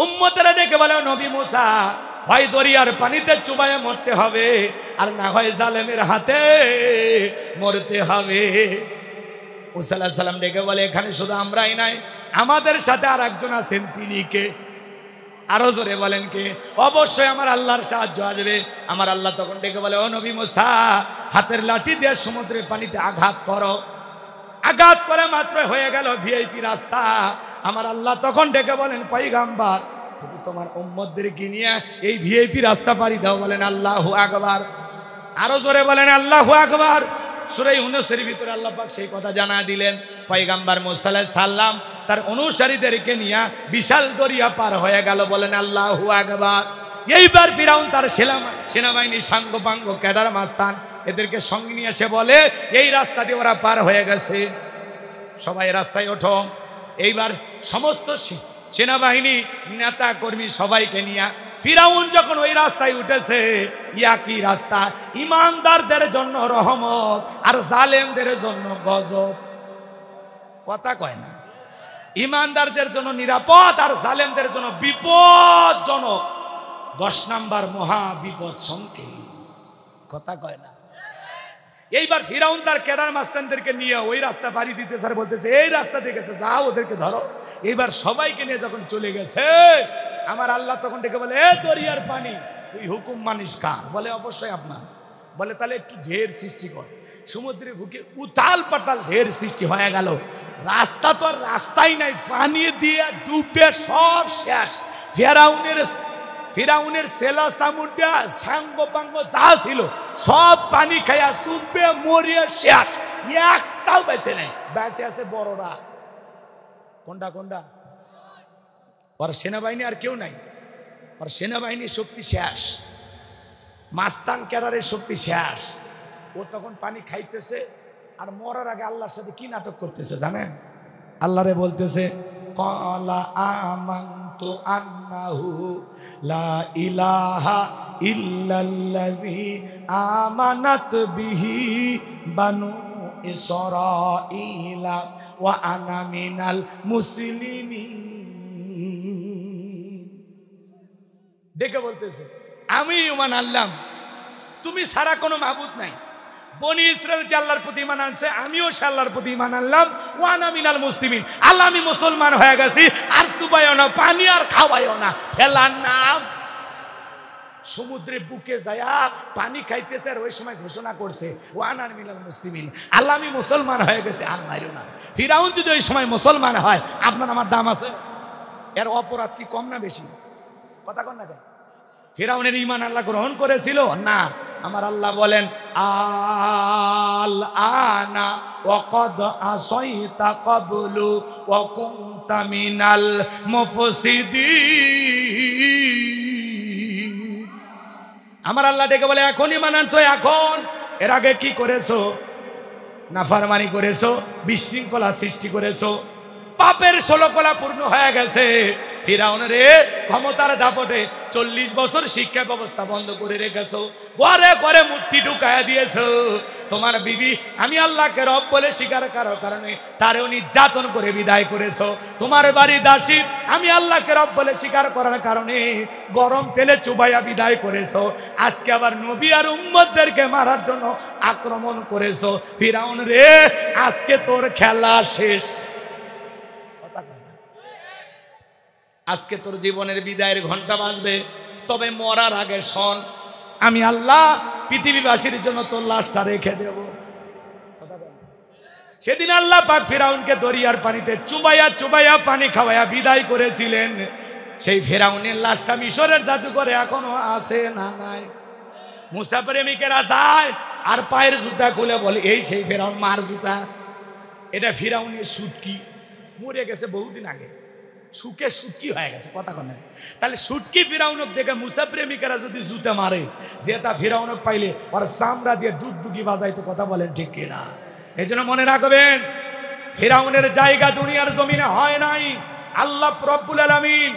উম্মতেরা ডেকে বলে, নবী মুসা, হয় দরিয়ার পানিতে চুবায়ে মরতে হবে, আর না হয় জালেমের হাতে মরতে হবে। মুসা আলাইহিস সালাম ডেকে বলে, এখানে শুধু আমরাই নাই, আমাদের সাথে আর একজন আছেন, তিনি কে? আরো জোরে বলেন কে? অবশ্যই আমার আল্লাহর সাহায্য আসবে। আমার আল্লাহ তখন ডেকে বলে, ও নবী মুসা, হাতের লাঠি দিয়ে সমুদ্রের পানিতে আঘাত করো। আঘাত করে মাত্র হয়ে গেল ভিআইপি রাস্তা। আমার আল্লাহ তখন ডেকে বলেন, পয়গাম্বার, তুমি তোমার উম্মতদেরকে নিয়ে এই ভিআইপি রাস্তা পাড়ি দাও। বলেন আল্লাহু আকবার। আরো জোরে বলেন আল্লাহু আকবার। সূরা ইউনূসের ভিতরে আল্লাহ পাক সেই কথা জানা দিলেন। পয়গাম্বার মুসা আলাইহিস সালাম তার অনুসারীদেরকে নিয়ে বিশাল দরিয়া পার হয়ে গেল। বলেন আল্লাহু আকবার। এইবার ফিরাউন তার সেনাবাহিনীর সাঙ্গপাঙ্গ ক্যাডার মাস্তান এদেরকে সঙ্গে নিয়ে এসে বলে, এই রাস্তা দিয়ে ওরা পার হয়ে গেছে, সবাই রাস্তায় ওঠো। এইবার সমস্ত সেনাবাহিনী নেতা কর্মী সবাইকে নিয়ে ফিরাউন যখন ওই রাস্তায় উঠেছে, একই রাস্তা, ইমানদারদের জন্য রহমত আর জালেমদের জন্য গজব। কথা কয় না? ইমানদারদের জন্য নিরাপদ আর জালেমদের জন্য বিপদজনক। 10 নাম্বার মহা বিপদ সংকেত। কথা কয় না? এইবার ফিরাউন তার ক্যাডার মাস্তানদেরকে নিয়ে ওই রাস্তা পাড়ি দিতে স্যার বলতেছে, এই রাস্তা দিয়ে গেছে, যাও ওদেরকে ধরো। এইবার সবাইকে নিয়ে যখন চলে গেছে, আমার আল্লাহ তখন ডেকে বলে, এ দরিয়ার পানি, তুই হুকুম মানিস কার? বলে অবশ্যই আপনার। বলে তাহলে একটু ঢের সৃষ্টি কর। সমুদ্রে বুকে উতাল পাতাল ঢের সৃষ্টি হয়ে গেল। রাস্তা তো আর রাস্তাই নাই, পানি দিয়ে ডুবে সব শেষ। ফিরাউনের সেলা সামুন্ডা সাঙ্গ পাঙ্গ যা ছিল সব পানি খাইয়া চুপে মরিয়া শেষ, একটাও বেঁচে নেই। বেঁচে আছে বড়রা। কোনটা কোনটা? আর সেনাবাহিনী আর কেউ নাই। আর সেনাবাহিনীর শক্তি শেষ, মাস্তান ক্যাডারের শক্তি শেষ। ও তখন পানি খাইতেছে আর মরার আগে আল্লাহর সাথে কি নাটক করতেছে জানেন? আল্লাহরে বলতেছে, ক্বালা আমানতু আন্নাহু লা ইলাহা ইল্লাল্লাযী আমানাত বিহি বানু ইসরাঈলা ওয়া আনা মিনাল মুসলিমিন। দেখে বলতেছে, আমি ঈমান আনলাম, তুমি ছাড়া কোনো মাবুদ নাই। বনি ইসরাইল যে আল্লাহর প্রতি ঈমান আনছে, আমিও সে আল্লাহর প্রতি ঈমান আনলাম। ওয়া আনা মিনাল মুসলিমিন, আল্লাহ আমি মুসলমান হয়ে গেছি। আর চুবাইও না পানি, আর খাওয়াইও না, ফেলার নাম। সমুদ্রের বুকে যায়া পানি খাইতেছে, আর ওই সময় ঘোষণা করছে, ওয়া আনা মিনাল মুসলিমিন, আল্লাহ আমি মুসলমান হয়ে গেছি, আর মাইরো না। ফিরাউন যদি ওই সময় মুসলমান হয়, আপনার আমার দাম আছে? এর অপরাধ কি কম না বেশি? কথা কন না কেন? ফিরাউনের ঈমান আল্লাহ গ্রহণ করেছিল না? আমার আল্লাহ বলেন, আল আনা ওয়া ক্বাদ আসাইতা ক্বাবলু ওয়া কুনতা মিনাল মুফসিদিন। আমার আল্লাহ ডেকে বলে, এখন ঈমান আনছো, এখন। এর আগে কি করেছো? নাফরমানি করেছো, বিশৃঙ্খলা সৃষ্টি করেছো, পাপের 16 কলা পূর্ণ হয়ে গেছে। ফিরাউনের ক্ষমতার দাপটে 40 বছর শিক্ষা ব্যবস্থা বন্ধ করে রেখেছো, ঘরে ঘরে মূর্তি ঢুকায়া দিয়েছো। তোমার বিবি আমি আল্লাহকে রব বলে স্বীকার করার কারণে তারেও নির্যাতন করে বিদায় করেছো। তোমার বাড়ি দাসী আমি আল্লাহকে রব বলে স্বীকার করার কারণে গরম তেলে চুবাইয়া বিদায় করেছো। আজকে আবার নবী আর উম্মতদেরকে মারার জন্য আক্রমণ করেছো। ফিরাউন রে, আজকে তোর খেলা শেষ। আজকে তোর জীবনের বিদায়ের ঘন্টা বাজবে, তবে মরার আগে শোন, আমি আল্লাহ পৃথিবীবাসীর জন্য তোর লাশটা রেখে দেব। সেদিন আল্লাহ পাক ফিরাউনকে দরিয়ার পানিতে চুবাইয়া চুবাইয়া পানি খাওয়াইয়া বিদায় করেছিলেন। সেই ফিরাউনের লাশটা মিশরের জাদুঘরে এখনো আছে না নাই? মুসা প্রেমিকেরা যায় আর পায়ের জুতা খুলে বলে এই সেই ফিরাউন মার জুতা। এটা ফিরাউনের সুটকি, মরে গেছে বহুদিন আগে, সুখে সুটকি হয়ে গেছে, কথা কন। তাহলে সুটকি ফিরাউনক দেখে মুসা প্রেমিকেরা যদি জুতা মারে, যেটা ফিরাউনক পাইলে আর চামড়া দিয়ে ডুগডুগি বাজাইতো, কথা বলেন ঠিক কিনা? এই জন্য মনে রাখবেন, ফিরাউনের জায়গা দুনিয়ার জমিনে হয় নাই। আল্লাহ রব্বুল আলামিন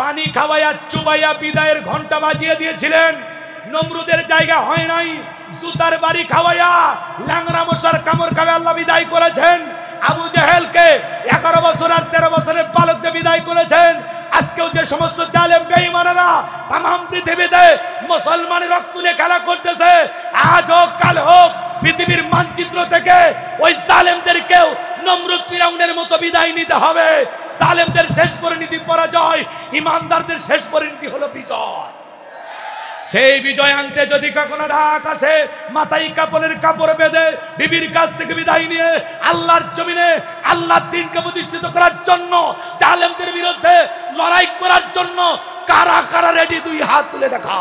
পানি খাওয়াইয়া চুবাইয়া বিদায়ের ঘন্টা বাজিয়ে দিয়েছিলেন। নমরুদের জায়গা হয় নাই, জুতার বাড়ি খাওয়াইয়া ল্যাংরা মশার কামড় খাওয়াই আল্লাহ বিদায় করেছেন। আবু জেহেলকে 11 বছর আর 13 বছরের বালক দিয়ে বিদায় করেছেন। আজকেও যে সমস্ত জালেম বেঈমানেরা তামাম পৃথিবীতে মুসলমানের রক্ত নিয়ে খেলা করতেছে, আজ হোক কাল হোক পৃথিবীর মানচিত্র থেকে ওই জালেমদেরকেও নমরুদ ফিরাউনের মতো বিদায় নিতে হবে। জালেমদের শেষ পরিণতি পরাজয়, ইমানদারদের শেষ পরিণতি হলো বিজয়। সেই বিজয় আনতে যদি কখনো ডাক আসে, মাথায় কাপড়ের কাপড় বেঁধে বিবির কাছ থেকে বিদায় নিয়ে আল্লাহর জমিনে আল্লাহর দ্বীনকে প্রতিষ্ঠিত করার জন্য, জালেমদের বিরুদ্ধে লড়াই করার জন্য কারা কারা রেডি? দুই হাত তুলে দেখা।